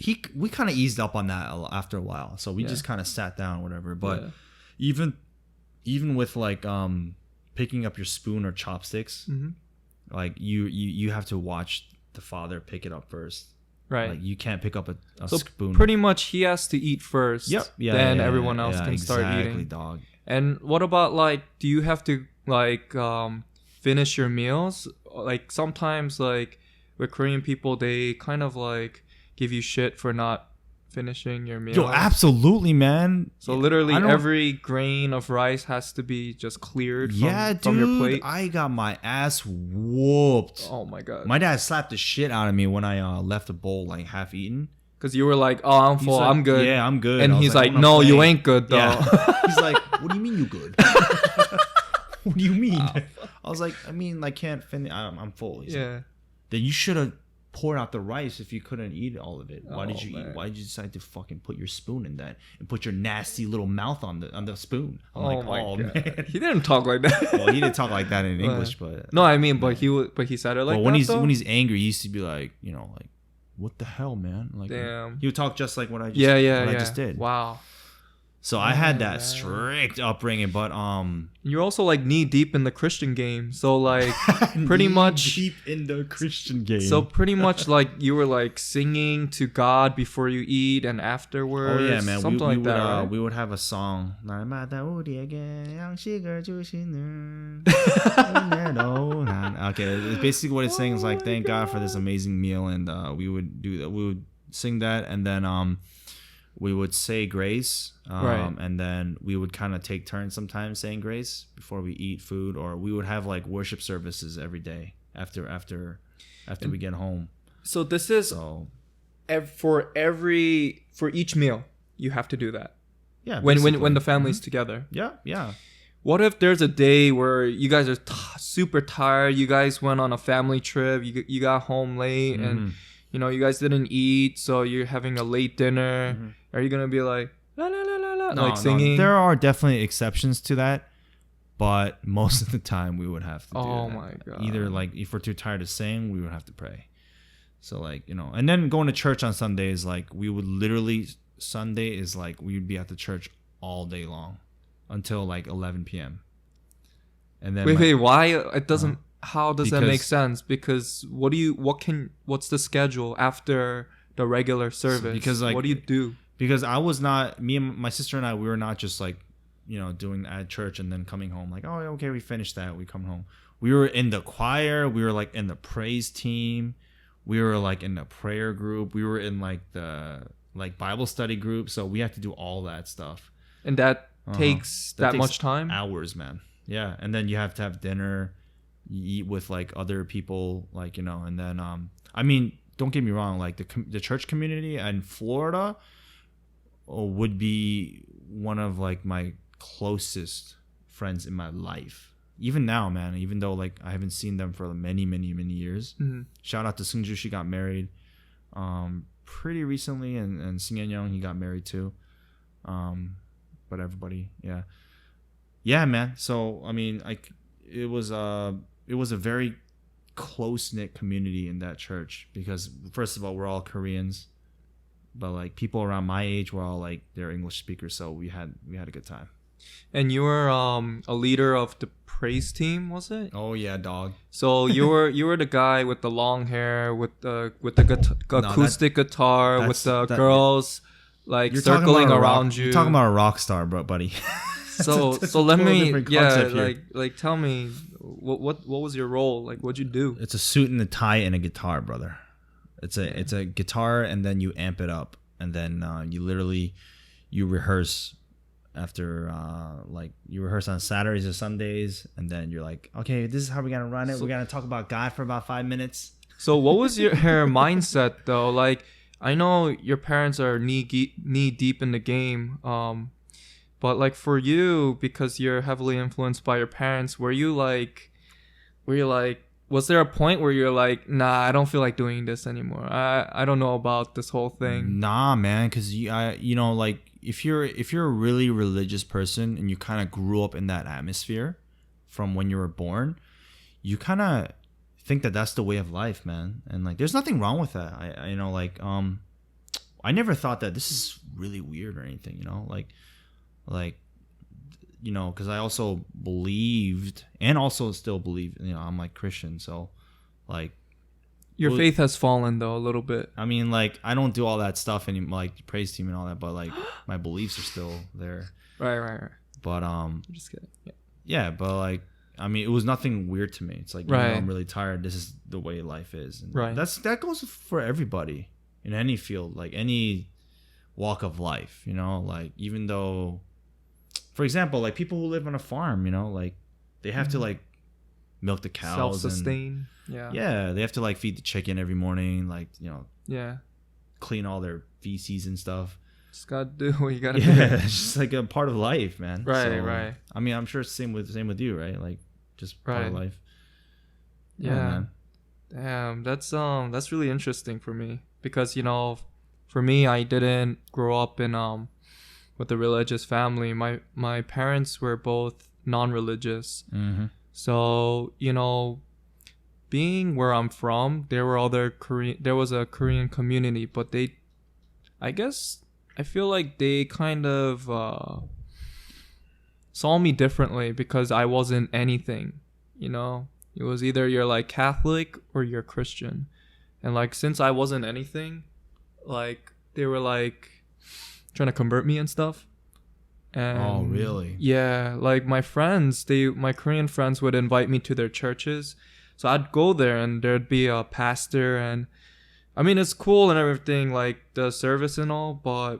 we kind of eased up on that after a while, so we just kind of sat down, whatever. But even with like picking up your spoon or chopsticks, like you have to watch the father pick it up first. Right. Like you can't pick up a spoon. Pretty much he has to eat first. Yep. Yeah. Then everyone else can start eating. Exactly, dog. And what about like, do you have to like finish your meals? Like sometimes like with Korean people, they kind of like give you shit for not finishing your meal. Yo, absolutely, man. So literally every grain of rice has to be just cleared from your plate. I got my ass whooped. Oh my god. My dad slapped the shit out of me when I left the bowl like half eaten. Because you were like, oh, I'm full, like, I'm good. Yeah, I'm good. And he's like, no, you ain't good though. Yeah. He's like, what do you mean you good? What do you mean? I was like, I mean, I can't finish. I'm full. He's like, then you should have poured out the rice if you couldn't eat all of it. Why did you eat? Why did you decide to fucking put your spoon in that and put your nasty little mouth on the spoon? I'm like, oh man. He didn't talk like that. Well, he didn't talk like that in English, but no, I mean, but he said it like when that. When he's angry, he used to be like, like, what the hell, man? Like, damn. He would talk just like what I just did. Wow. So I had that strict upbringing, but you're also like knee deep in the Christian game. So like pretty much deep in the Christian game. So pretty much like you were like singing to God before you eat and afterwards. Oh yeah, man. Something like that, right? We would have a song. Okay, basically what it's saying is like, thank God for this amazing meal, and we would do that. We would sing that, and then we would say grace, and then we would kind of take turns sometimes saying grace before we eat food, or we would have like worship services every day after we get home. So this is for each meal you have to do that. Yeah. When the family's together. Yeah. Yeah. What if there's a day where you guys are super tired? You guys went on a family trip. You got home late and you guys didn't eat, so you're having a late dinner. Are you gonna be like la la la la la, like singing? No. There are definitely exceptions to that, but most of the time we would have to do that. Oh my god! Either like if we're too tired to sing, we would have to pray. So like and then going to church on Sundays, like we would literally Sunday is like we would be at the church all day long until like 11 p.m. And then wait, why it doesn't? How does that make sense? Because what's the schedule after the regular service? Because like, what do you do? Because me and my sister and I, we were not just like, doing at church and then coming home like, oh, okay, we finished that, we come home. We were in the choir, we were like in the praise team, we were like in the prayer group, we were in like the like Bible study group. So we had to do all that stuff. And that takes that much time? Hours, man. Yeah. And then you have to have dinner. You eat with like other people, like and then I mean, don't get me wrong, like the church community in Florida would be one of like my closest friends in my life. Even now, man, even though like I haven't seen them for many years. Shout out to Seungju, she got married pretty recently, and Singyeon Young, he got married too. But everybody, yeah, man. So I mean, like it was a very close-knit community in that church, because first of all, we're all Koreans, but like people around my age were all like they're English speakers, so we had a good time. And you were a leader of the praise team, was it? Oh yeah, dog. So you were the guy with the long hair, with the acoustic guitar, with the girls like circling around you. You're talking about a rock star, buddy. So let me like tell me what was your role? Like what'd you do? It's a suit and a tie and a guitar, brother. It's a guitar, and then you amp it up, and then you rehearse like you rehearse on Saturdays or Sundays, and then you're like, okay, this is how we're gonna run it. We're gonna talk about God for about 5 minutes. So what was your mindset though? Like, I know your parents are knee deep in the game, but like for you, because you're heavily influenced by your parents, were you like, was there a point where you're like, nah, I don't feel like doing this anymore. I don't know about this whole thing. Nah, man, because you know, like if you're a really religious person and you kind of grew up in that atmosphere from when you were born, you kind of think that that's the way of life, man. And like, there's nothing wrong with that. I you know, like I never thought that this is really weird or anything. You know, like you know, because I also believed and also still believe, you know, I'm like Christian, so like your faith has fallen though a little bit. I mean, like I don't do all that stuff anymore, like praise team and all that, but like my beliefs are still there. Right. But I'm just kidding. Yeah, but like I mean, it was nothing weird to me. It's like, you know, I'm really tired. This is the way life is. And right. That goes for everybody in any field, like any walk of life. You know, like even though. For example, like people who live on a farm, you know, like they have to like milk the cows, self-sustain. Yeah, they have to like feed the chicken every morning, like, you know, yeah, clean all their feces and stuff. Just gotta do what you gotta do. Yeah, it's just like a part of life, man. Right. I mean, I'm sure it's same with you, right? Like just part of life. Yeah, man. Damn, that's really interesting for me because, you know, for me, I didn't grow up in with a religious family. My parents were both non-religious. Mm-hmm. So, you know, being where I'm from, there was a Korean community, but I feel like they kind of saw me differently because I wasn't anything, you know? It was either you're like Catholic or you're Christian. And like since I wasn't anything, like they were like trying to convert me and stuff. And oh, really? Yeah, like my Korean friends would invite me to their churches. So I'd go there and there'd be a pastor, and I mean it's cool and everything, like the service and all, but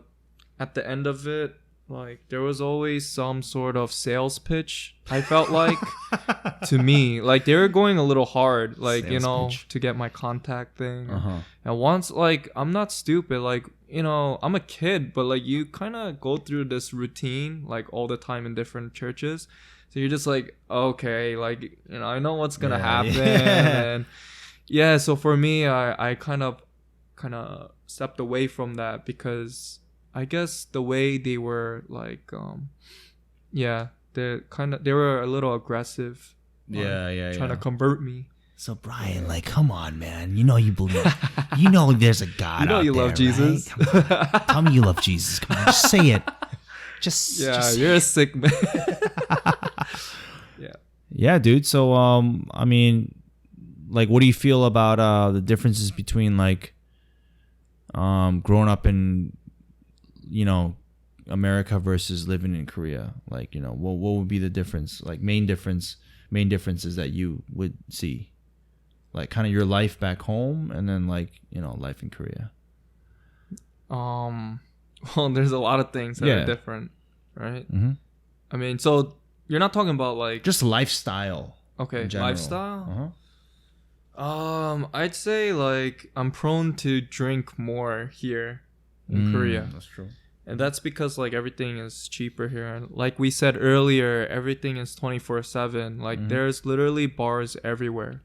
at the end of it, like there was always some sort of sales pitch, I felt like to me. Like they were going a little hard, like, sales, you know, pitch. To get my contact thing. And once, like, I'm not stupid, like, you know, I'm a kid, but like you kind of go through this routine like all the time in different churches. So you're just like, okay, like, you know, I know what's gonna happen. And yeah, so for me, I kind of stepped away from that because I guess the way they were like, they were a little aggressive. Trying to convert me. So Brian, like, come on, man. You know you believe. You know there's a God. You know out you there, love Jesus. Right? Tell me you love Jesus. Come on, just say it. Just you're a sick man. Yeah, dude. So I mean, like, what do you feel about the differences between like growing up in, you know, America versus living in Korea? Like, you know, what would be the difference? Like main differences that you would see, like kind of your life back home and then like, you know, life in Korea. Well, there's a lot of things that are different, right? Mm-hmm. I mean, so you're not talking about like just lifestyle. Okay, lifestyle. I'd say like I'm prone to drink more here in Korea. That's true. And that's because like everything is cheaper here. Like we said earlier, everything is 24/7. Like there's literally bars everywhere.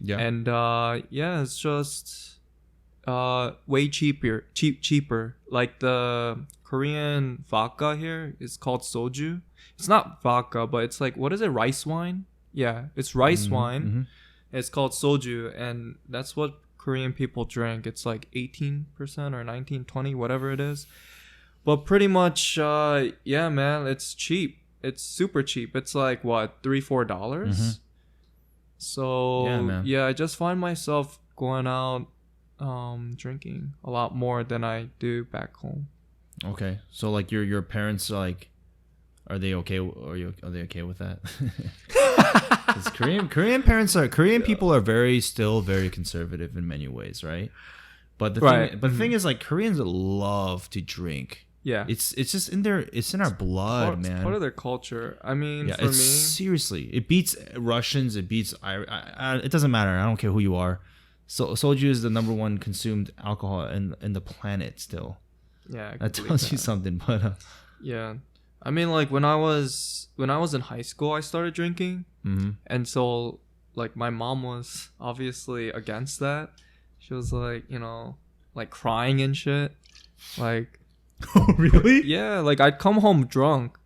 Yeah. And it's just way cheaper. Like the Korean vodka here is called soju. It's not vodka, but it's like, what is it? Rice wine? Yeah, it's rice wine. Mm-hmm. It's called soju, and that's what Korean people drink. It's like 18% or 19, 20, whatever it is. But pretty much, man, it's cheap. It's super cheap. It's like, what, $3-4? Mm-hmm. So, I just find myself going out drinking a lot more than I do back home. Okay. So, like, your parents, like, are they okay? Are they okay with that? Korean people are still very conservative in many ways, right? But the thing is, like, Koreans love to drink. Yeah. It's just in their, it's in our blood, man. It's part of their culture. I mean, Yeah, for me, seriously, it beats Russians. It beats it doesn't matter. I don't care who you are. So soju is the number one consumed alcohol in the planet still. yeah, I That can tells believe you that. something. But Yeah. I mean, like when I was in high school, I started drinking, and so like my mom was obviously against that. She was like, like crying and shit. Like, oh really? yeah, like I'd come home drunk,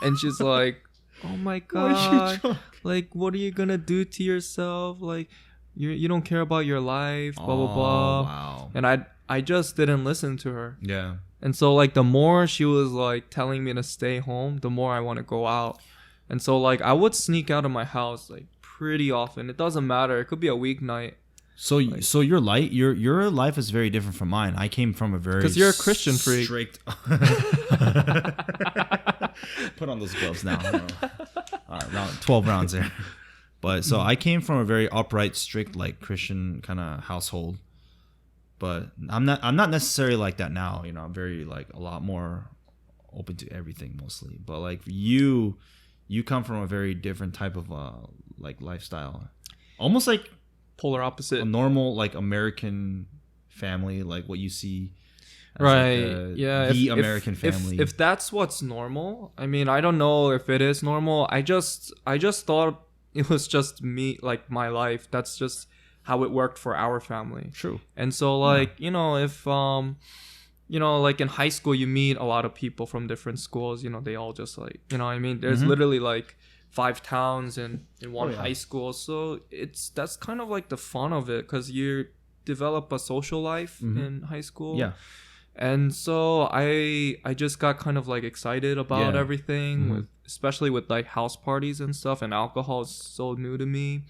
and she's like, "Oh my Why is god, she drunk? like what are you gonna do to yourself? Like, you don't care about your life, blah blah Oh, blah." wow. And I just didn't listen to her. Yeah. And so like the more she was like telling me to stay home, the more I want to go out. And so like I would sneak out of my house like pretty often. It doesn't matter. It could be a weeknight. So your life is very different from mine. I came from a very, Because you're a Christian freak. Strict. Put on those gloves now. All right, 12 rounds there. But so I came from a very upright, strict, like Christian kind of household. But I'm not necessarily like that now. I'm very like a lot more open to everything mostly. But like you come from a very different type of like lifestyle, almost like Polar opposite. a normal like American family, like what you see as Right. like Yeah. the American family. If that's what's normal, I mean, I don't know if it is normal. I just thought it was just me, like my life. That's just how it worked for our family. True. And so like, if like in high school you meet a lot of people from different schools, they all just like, what I mean? There's literally like 5 towns in one high school. So that's kind of like the fun of it, because you develop a social life in high school. Yeah. And so I just got kind of like excited about everything, especially with like house parties and stuff, and alcohol is so new to me.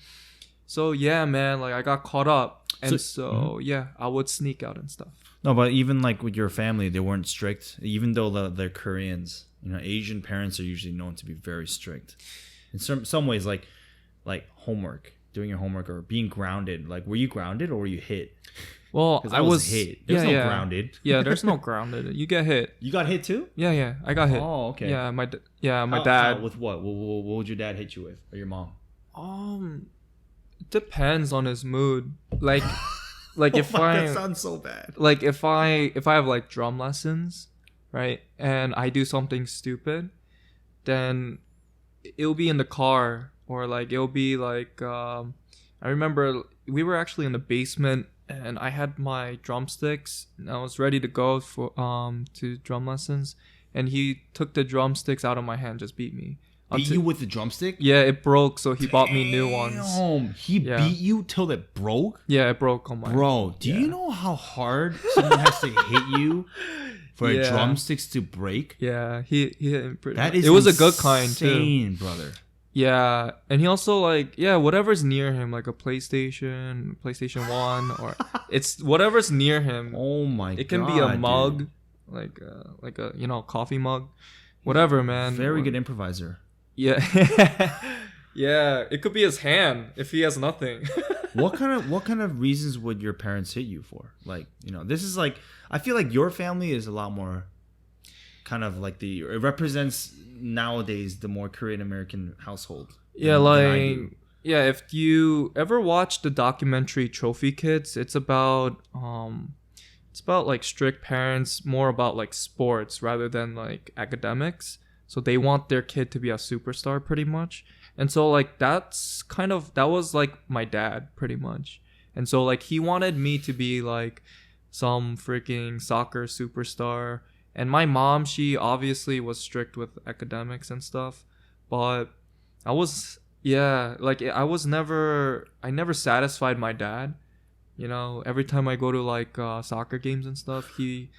So yeah, man, like I got caught up, and so yeah, I would sneak out and stuff. No, but even like with your family, they weren't strict, even though they're Koreans. Asian parents are usually known to be very strict. In some ways, like homework, doing your homework, or being grounded. Like, were you grounded or were you hit? Well, I was hit. There's no grounded. Yeah, there's no grounded. You get hit. You got hit too? Yeah, I got hit. Oh, okay. Yeah, my dad. How, with what? What would your dad hit you with, or your mom? It depends on his mood. Like if that sounds so bad. Like if I have like drum lessons, right, and I do something stupid, then it'll be in the car, or like it'll be like I remember we were actually in the basement, and I had my drumsticks and I was ready to go for to drum lessons, and he took the drumsticks out of my hand, just beat me. Beat you with the drumstick? Yeah, it broke, so he bought me new ones. He beat you till it broke? Yeah, it broke on my Bro, do you know how hard someone has to hit you for drumsticks to break? Yeah, he hit me pretty That hard. is It was a good kind too. insane, brother. Yeah, and he also like whatever's near him, like a PlayStation 1, or it's whatever's near him. Oh my god. It can be a mug, dude. like a coffee mug, whatever, man. Very good improviser. Yeah. Yeah, it could be his hand if he has nothing. What kind of reasons would your parents hit you for? Like, this is like, I feel like your family is a lot more kind of like it represents nowadays the more Korean American household. Yeah, like if you ever watch the documentary Trophy Kids, it's about like strict parents, more about like sports rather than like academics. So they want their kid to be a superstar pretty much. And so like that was like my dad pretty much. And so like he wanted me to be like some freaking soccer superstar. And my mom, she obviously was strict with academics and stuff. But I never satisfied my dad. Every time I go to like soccer games and stuff, he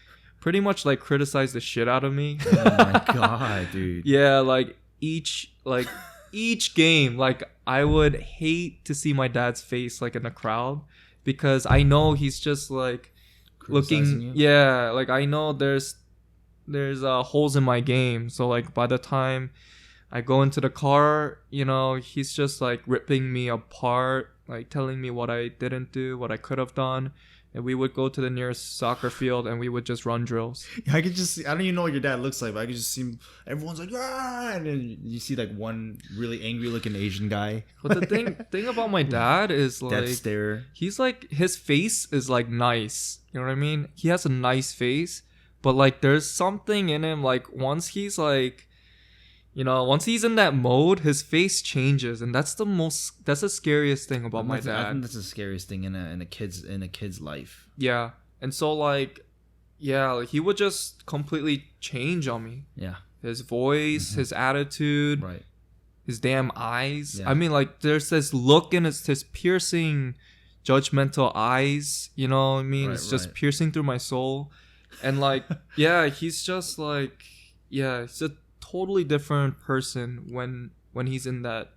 pretty much like criticized the shit out of me. Oh my god, dude. Yeah, like each game, like I would hate to see my dad's face like in the crowd, because I know he's just like looking. Yeah, like I know there's holes in my game. So like by the time I go into the car, he's just like ripping me apart, like telling me what I didn't do, what I could have done. and we would go to the nearest soccer field and we would just run drills. I could just see, I don't even know what your dad looks like, but I could just see him, everyone's like, ah, and then you see like one really angry looking Asian guy. But the thing about my dad is like, Death stare. he's like, his face is like nice. You know what I mean? He has a nice face, but like there's something in him, like once he's like, you know, once he's in that mode, his face changes, and that's the scariest thing about my I dad. think that's the scariest thing in a kid's life. Yeah. And so like, yeah, like he would just completely change on me. Yeah. His voice, his attitude, Right. his damn eyes. Yeah. I mean, like there's this look in his piercing, judgmental eyes. You know what I mean? Right, It's just right. piercing through my soul. And like, yeah, he's just like, yeah, it's a totally different person when he's in that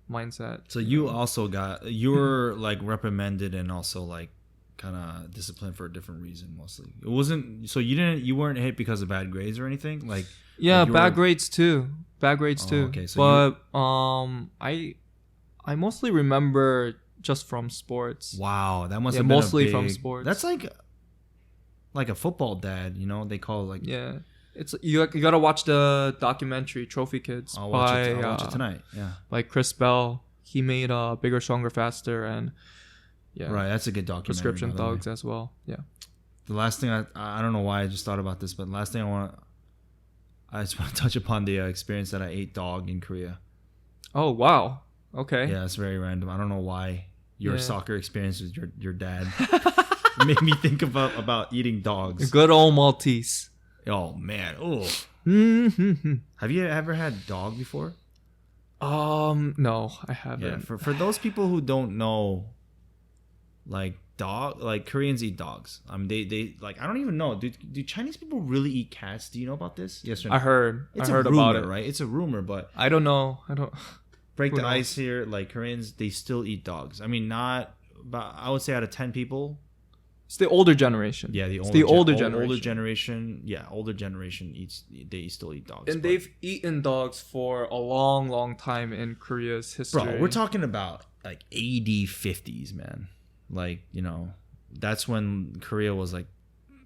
mindset. So you also you were like reprimanded and also like kind of disciplined for a different reason mostly. It wasn't, so you weren't hit because of bad grades or anything? Like, Yeah, like you bad were- grades too. Bad grades Oh, too. okay, so but I mostly remember just from sports. wow, that must Yeah, have been mostly a from big, sports. That's like a football dad, you know? They call it like, Yeah. It's you gotta watch the documentary Trophy Kids I'll by watch it tonight. Yeah. by Chris Bell. He made Bigger, Stronger, Faster and yeah, Right, that's a good documentary. Prescription by the way. Thugs as well. Yeah. The last thing I don't know why I just thought about this, but the last thing I just want to touch upon the experience that I ate dog in Korea. Oh wow. Okay. Yeah, it's very random. I don't know why your Yeah. soccer experience with your dad made me think about eating dogs. Good old Maltese. Oh man, oh. Mm-hmm. Have you ever had dog before? No, I haven't. Yeah, for those people who don't know, like Koreans eat dogs. They like, I don't even know. Do Chinese people really eat cats? Do you know about this? Yes or no? I heard It's a rumor, about it, right? right? It's a rumor, but I don't know. I don't. break Who the knows? ice here. Like Koreans, they still eat dogs. I mean, not, but I would say out of 10 people, It's the older generation. yeah, the It's older, the older gen- generation. older generation, yeah, older generation still eat dogs. And but- they've eaten dogs for a long, long time in Korea's history. bro, we're talking about like AD 50s, man. Like, you know, that's when Korea was like,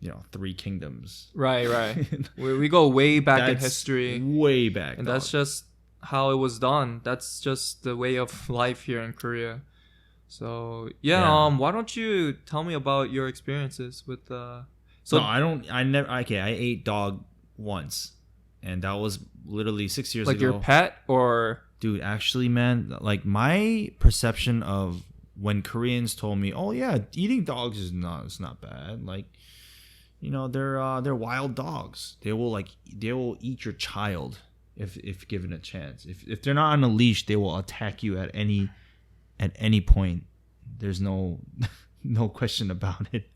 you know, 3 kingdoms. Right. we go way back in That's history, way back, and dog. that's just how it was done. That's just the way of life here in Korea. So yeah, Yeah. why don't you tell me about your experiences with No, I ate dog once, and that was literally 6 years like ago. your pet or Dude, actually, man, like my perception of when Koreans told me, "Oh yeah, eating dogs it's not bad." Like, you know, they're wild dogs. They will eat your child if given a chance. If they're not on a leash, they will attack you at any point. There's no no question about it.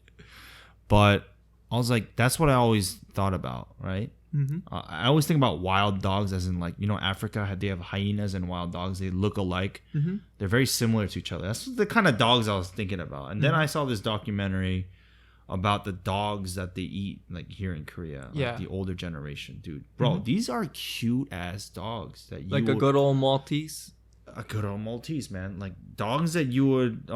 But I was like, that's what I always thought about, right? mm-hmm. I always think about wild dogs as in, like, you know, Africa, they have hyenas and wild dogs. They look alike. Mm-hmm. They're very similar to each other. That's the kind of dogs I was thinking about. And then I saw this documentary about the dogs that they eat, like, here in Korea. Like, Yeah. the older generation, dude. Bro, these are cute ass dogs that you like a good old Maltese. a good old Maltese, man. Like dogs that you would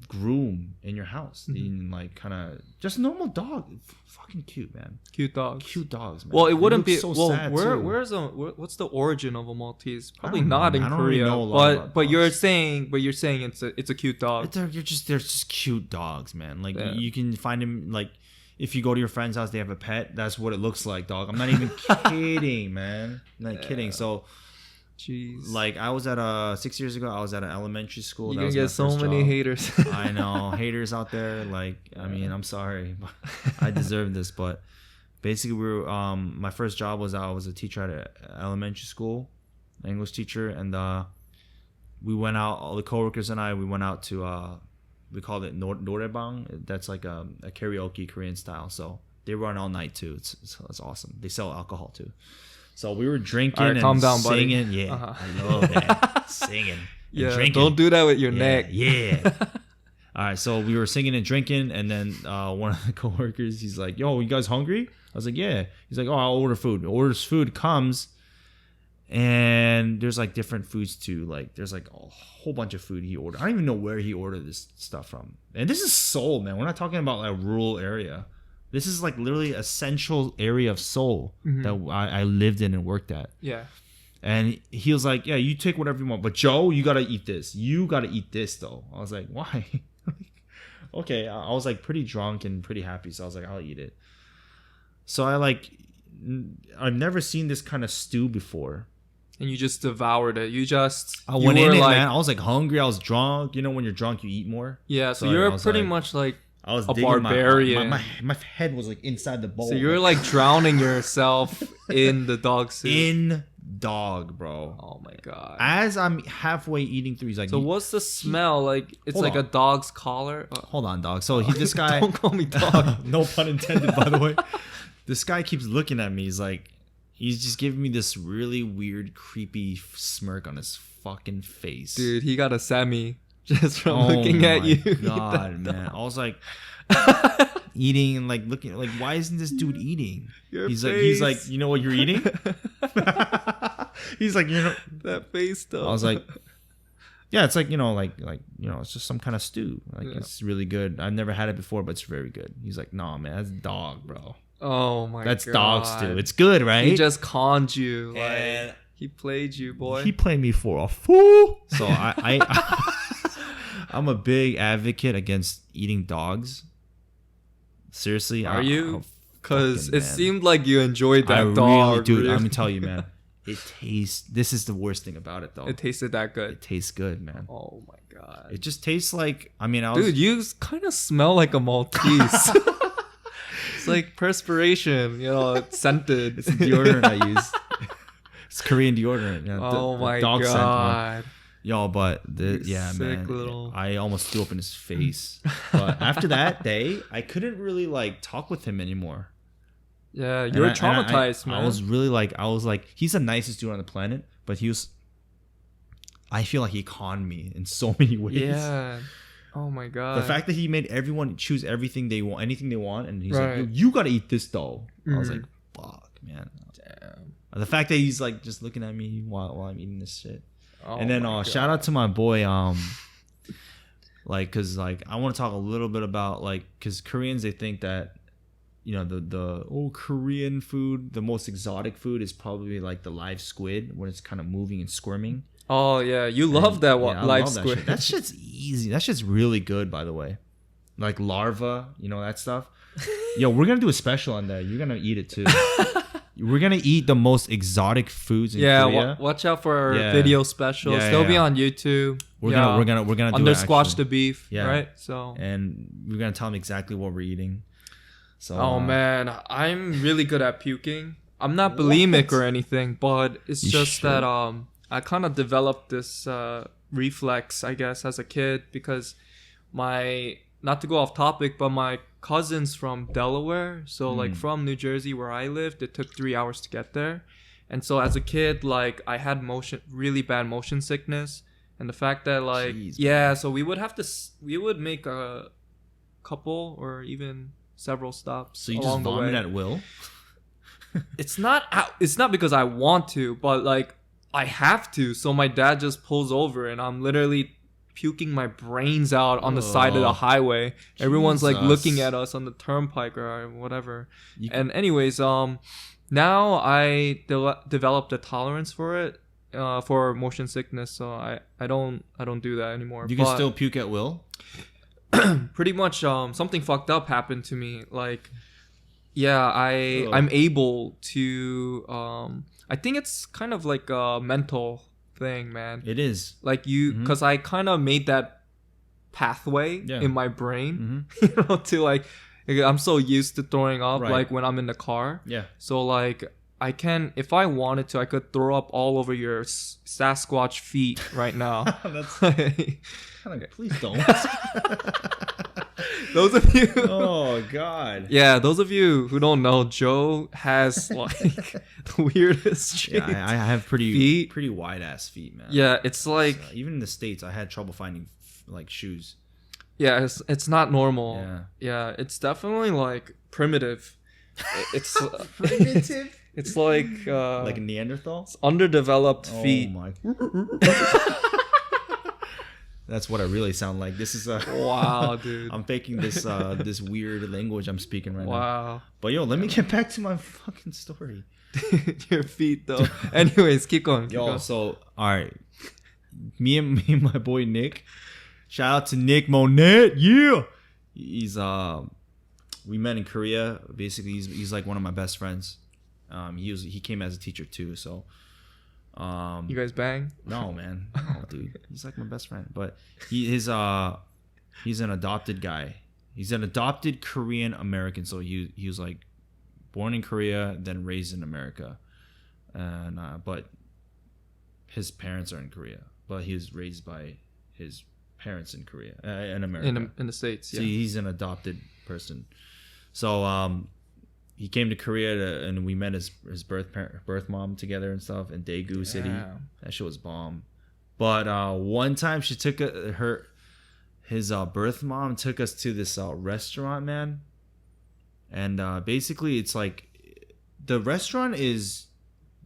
groom in your house. In like kind of just normal dog. Fucking cute, man. Cute dogs. Cute dogs, man. Well, it They wouldn't look be. so well, sad, too. what's the origin of a Maltese? Probably don't know, not in man. I don't really Korea. know a lot about But you're dogs. saying it's a cute dog. They're just cute dogs, man. Like Yeah. you can find them, like if you go to your friend's house, they have a pet. That's what it looks like, dog. I'm not even kidding, man. I'm not kidding. So, Jeez. like, I was at 6 years ago. I was at an elementary school. You're That gonna was get my so first many job. haters. I know, haters out there. Like, I mean, I'm sorry, but I deserve this. But basically, we were my first job was I was a teacher at an elementary school, an English teacher, and we went out. All the coworkers and I, we went out to we called it norebang. That's like a karaoke Korean style. So they run all night too. It's awesome. They sell alcohol too. So we were drinking All right, and calm down, buddy. singing. Yeah, Uh-huh. I love that. Singing. And Yeah, drinking. don't do that with your Yeah, neck. Yeah. All right, so we were singing and drinking, and then one of the coworkers, he's like, "Yo, you guys hungry?" I was like, "Yeah." He's like, "Oh, I'll order food." Orders food, comes, And there's like different foods too. Like there's like a whole bunch of food he ordered. I don't even know where he ordered this stuff from. And this is Seoul, man. We're not talking about like a rural area. This is like literally a central area of Seoul that I lived in and worked at. Yeah. And he was like, yeah, you take whatever you want. But Joe, you got to eat this. You got to eat this though. I was like, why? Okay. I was like pretty drunk and pretty happy. So I was like, I'll eat it. So I've never seen this kind of stew before. And you just devoured it. I went in it, man. I was like hungry. I was drunk. You know, when you're drunk, you eat more. Yeah, so you're pretty much like I was a barbarian. My head was like inside the bowl. So you're like drowning yourself in the dog soup. In dog, bro. Oh my god. As I'm halfway eating through, he's like, so what's the smell? Like it's like a dog's collar. Hold on, dog. So this guy. Don't call me dog. No pun intended, by the way. This guy keeps looking at me. He's just giving me this really weird, creepy smirk on his fucking face. Dude, he got a semi just from looking at you. God, man. I was like eating and like looking like, why isn't this dude eating? He's like, you know what you're eating? He's like, you know that face though. I was like, yeah, it's like, it's just some kind of stew. Like it's really good. I've never had it before, but it's very good. He's like, nah, man, that's dog, bro. Oh my god. That's dog stew. It's good, right? He just conned you. And like, he played you, boy. He played me for a fool. So I'm a big advocate against eating dogs. Seriously. Are you? Because it seemed like you enjoyed that dog. Really, dude, let me tell you, man. This is the worst thing about it, though. It tasted that good. It tastes good, man. Oh my god. It just tastes like, Dude, you kind of smell like a Maltese. It's like perspiration, it's scented. It's deodorant I use. It's Korean deodorant. Yeah, oh my god. Yo, but man, little... I almost threw up in his face. But after that day, I couldn't really like talk with him anymore. Yeah, you're traumatized, man. I was like, he's the nicest dude on the planet, but I feel like he conned me in so many ways. Yeah. Oh my god. The fact that he made everyone choose anything they want, and he's like, Yo, you gotta eat this though. I was like, fuck, man. Damn. The fact that he's like just looking at me while I'm eating this shit. Oh, and then shout out to my boy, cause I want to talk a little bit about cause Koreans, they think that, the Korean food, the most exotic food is probably like the live squid when it's kind of moving and squirming. Oh yeah, you love that one, live squid. That shit's easy. That shit's really good, by the way. Like larva, that stuff. Yo, we're gonna do a special on that. You're gonna eat it too. We're gonna eat the most exotic foods in Korea. Watch out for our video specials. They'll be on YouTube. We're gonna do under it, STBeef. Yeah. Right. So and we're gonna tell them exactly what we're eating. So. Oh man, I'm really good at puking. I'm not bulimic or anything, but it's just that I kind of developed this reflex, I guess, as a kid because not to go off topic, but my cousins from Delaware, so like from New Jersey where I lived, it took 3 hours to get there. And so as a kid, like I had really bad motion sickness. And the fact that Jeez, so we would make a couple or even several stops. So you just vomit at will? It's not because I want to, but like I have to. So my dad just pulls over and I'm literally puking my brains out on the side of the highway. Jesus. Everyone's like looking at us on the turnpike or whatever. And anyways, now I developed a tolerance for it, for motion sickness. So I don't do that anymore. You can still puke at will? Pretty much something fucked up happened to me. Like, yeah, I'm able to I think it's kind of like a mental thing, man. It is. Like because I kind of made that pathway in my brain, to like, I'm so used to throwing up like when I'm in the car. Yeah. So like I can, if I wanted to, I could throw up all over your Sasquatch feet right now. That's kind of, please don't. Those of you. Oh God. Yeah, those of you who don't know, Joe has like the weirdest shit. Yeah, I have pretty wide ass feet, man. Yeah, it's like even in the States, I had trouble finding like shoes. Yeah, it's not normal. Yeah, it's definitely like primitive. It's primitive. It's like Like a Neanderthal? underdeveloped Oh feet. my. That's what I really sound like. This is Wow, dude. I'm faking this this weird language I'm speaking right now. Wow. But yo, let me get back to my fucking story. Your feet though. Anyways, keep going. Yo, so all right. Me and my boy Nick. Shout out to Nick Monet. Yeah. He's we met in Korea. Basically, he's like one of my best friends. He came as a teacher too, so You guys bang? no, man. No, dude. He's like my best friend. But he's an adopted guy. He's an adopted Korean American. So he was like born in Korea, then raised in America. And but his parents are in Korea. But he was raised by his parents in Korea, in America. In the States, yeah. So he's an adopted person. So he came to Korea and we met his birth mom together and stuff in Daegu City. That shit was bomb. But one time she took his birth mom took us to this restaurant, man. And basically it's like the restaurant is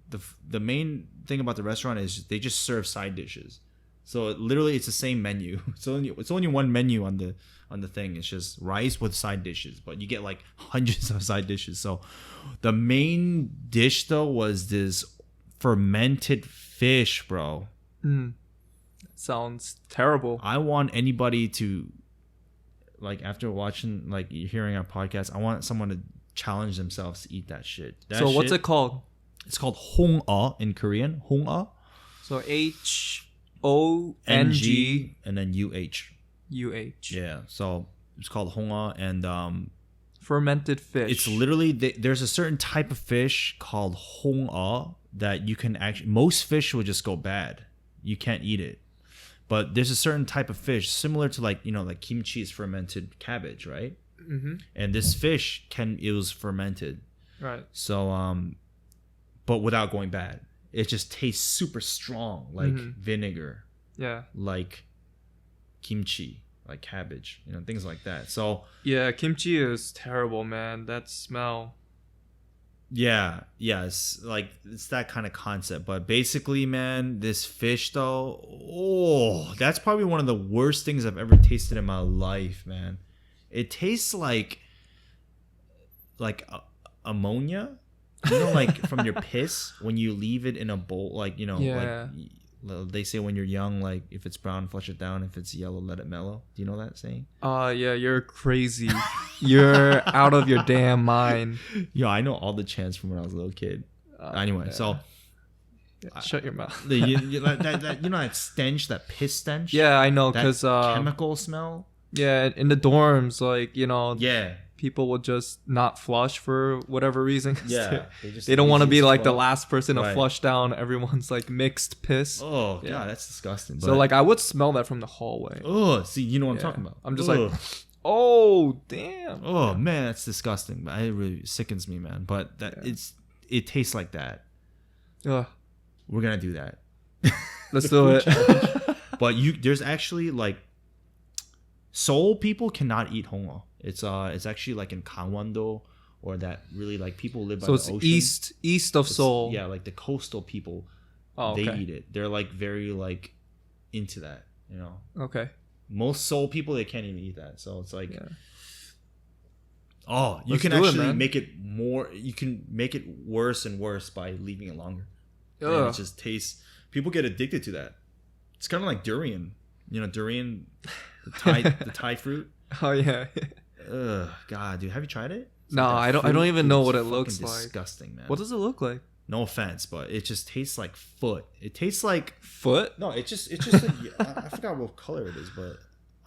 the main thing about the restaurant is they just serve side dishes. So literally it's the same menu. It's only one menu on the thing. It's just rice with side dishes, but you get like hundreds of side dishes. So the main dish though was this fermented fish, bro. Sounds terrible. I want anybody to, like, after watching, like, hearing our podcast, I want someone to challenge themselves to eat that shit. So what's it called? It's called hong-a in Korean. Hong-a. So HONG and then UH. UH. Yeah. So it's called hong-a, and fermented fish. it's literally there's a certain type of fish called hong-a that you can actually, most fish will just go bad. You can't eat it. But there's a certain type of fish similar to like kimchi is fermented cabbage, right? Mm-hmm. And this fish it was fermented. Right. So but without going bad. It just tastes super strong, like vinegar. Yeah. Like kimchi, like cabbage, things like that. So yeah, kimchi is terrible, man. That smell. yeah, it's that kind of concept. But basically, man, this fish though, that's probably one of the worst things I've ever tasted in my life, man. It tastes like ammonia, like from your piss when you leave it in a bowl, like they say when you're young, like if it's brown, flush it down. If it's yellow, let it mellow. Do you know that saying? Yeah, you're crazy. You're out of your damn mind. Yo, I know all the chants from when I was a little kid. Anyway, yeah. So shut your mouth. that stench, that piss stench. Yeah, I know, because chemical smell. Yeah, in the dorms, like Yeah. people will just not flush for whatever reason. Yeah, they don't want to be like the last person to Right. flush down everyone's like mixed piss. Oh Yeah. god, that's disgusting. So like I would smell that from the hallway. oh, see, you know what I'm Yeah. talking about. I'm just Ugh. like, oh damn. Oh man, that's disgusting. It really sickens me, man. But it tastes like that. Ugh. We're gonna do that. Let's do it. But there's actually like Seoul people cannot eat hongo. It's actually like in Gangwon-do, or that really like people live by So the it's ocean. east of Seoul. Yeah, like the coastal people. Oh, They okay. eat it. They're like very like into that. Okay. Most Seoul people, they can't even eat that. So it's like, Yeah. oh, you Let's can do it, actually man. make it more. You can make it worse and worse by leaving it longer. And Ugh. it just tastes. People get addicted to that. It's kind of like durian. Durian, the Thai fruit. Oh yeah. Ugh, God, dude, have you tried it? It's No, like that I don't fruit, even dude, know it's what it fucking looks like. Disgusting, man. What does it look like? No offense, but it just tastes like foot. It tastes like Foot? no. It's just like, I forgot what color it is, but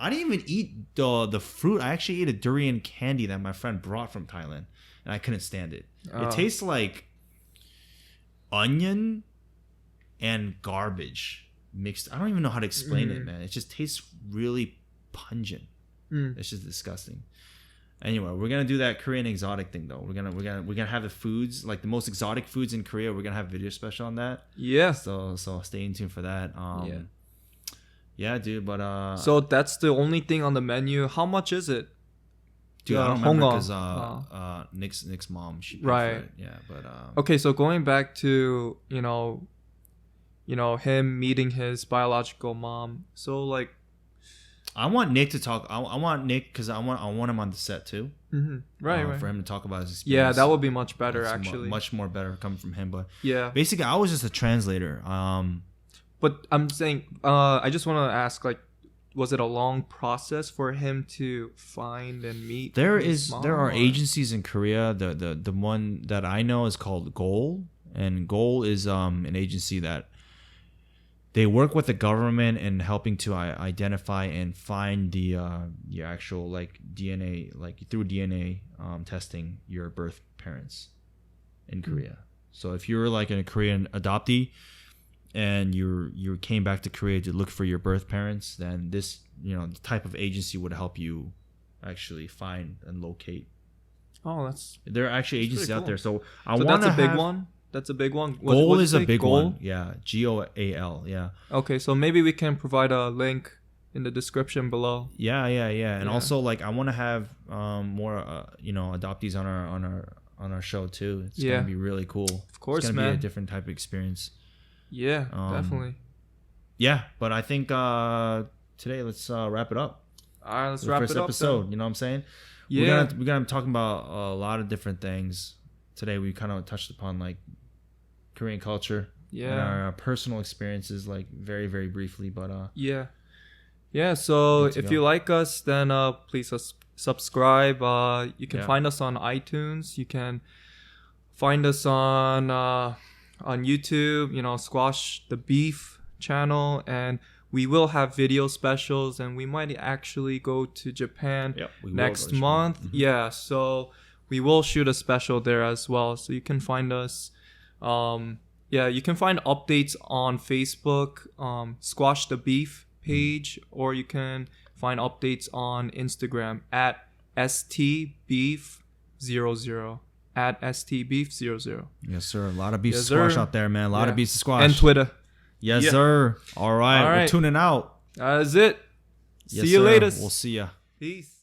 I didn't even eat the fruit. I actually ate a durian candy that my friend brought from Thailand, and I couldn't stand it. Oh. It tastes like onion and garbage mixed. I don't even know how to explain it, man. It just tastes really pungent. It's just disgusting. Anyway, we're gonna do that Korean exotic thing though. We're gonna have the foods, like the most exotic foods in Korea. We're gonna have a video special on that. Yeah. So stay tuned for that. Yeah, dude. But So that's the only thing on the menu. How much is it? Dude, I don't remember because Honga. Nick's mom, she paid Right. for it. Yeah, but Okay, so going back to him meeting his biological mom. So like, I want Nick to talk. I want Nick because I want him on the set too. Right. For him to talk about his Yeah, experience. that would be much better It's actually. much more better coming from him. But Yeah. basically, I was just a translator. But I'm saying, I just want to ask, like, was it a long process for him to find and meet? There his mom, are or- agencies in Korea. The one that I know is called Goal, and Goal is an agency that they work with the government in helping to identify and find the actual like DNA, like through DNA testing your birth parents in Korea. So if you're like a Korean adoptee and you came back to Korea to look for your birth parents, then this the type of agency would help you actually find and locate. Oh, that's There are actually That's agencies pretty out there. So that's a big one. That's a big one. Goal is a big Goal? one. Yeah, GOAL. Yeah. Okay, so maybe we can provide a link in the description below. Yeah. And Yeah. also like I want to have more adoptees on our show too. It's gonna be really cool. Of course, it's gonna man. be a different type of experience. Yeah, definitely. Yeah, but I think today let's wrap it up. All right, let's The wrap first it up. episode. Then. You know what I'm saying? Yeah. We're gonna be talking about a lot of different things. Today we kind of touched upon like Korean culture and our personal experiences, like very, very briefly. But yeah. So if you like us, then please subscribe. You can find us on iTunes. You can find us on YouTube. Squash the Beef channel, and we will have video specials, and we might actually go to Japan next month. Mm-hmm. Yeah, so we will shoot a special there as well. So you can find us. You can find updates on Facebook, Squash the Beef page, or you can find updates on Instagram at STBeef00. At STBeef00. yes, sir. A lot of beef to squash out there, man. A lot of beef to squash. And Twitter. Yes, sir. All right. We're tuning out. That is it. Yes, See you sir. later. We'll see ya. Peace.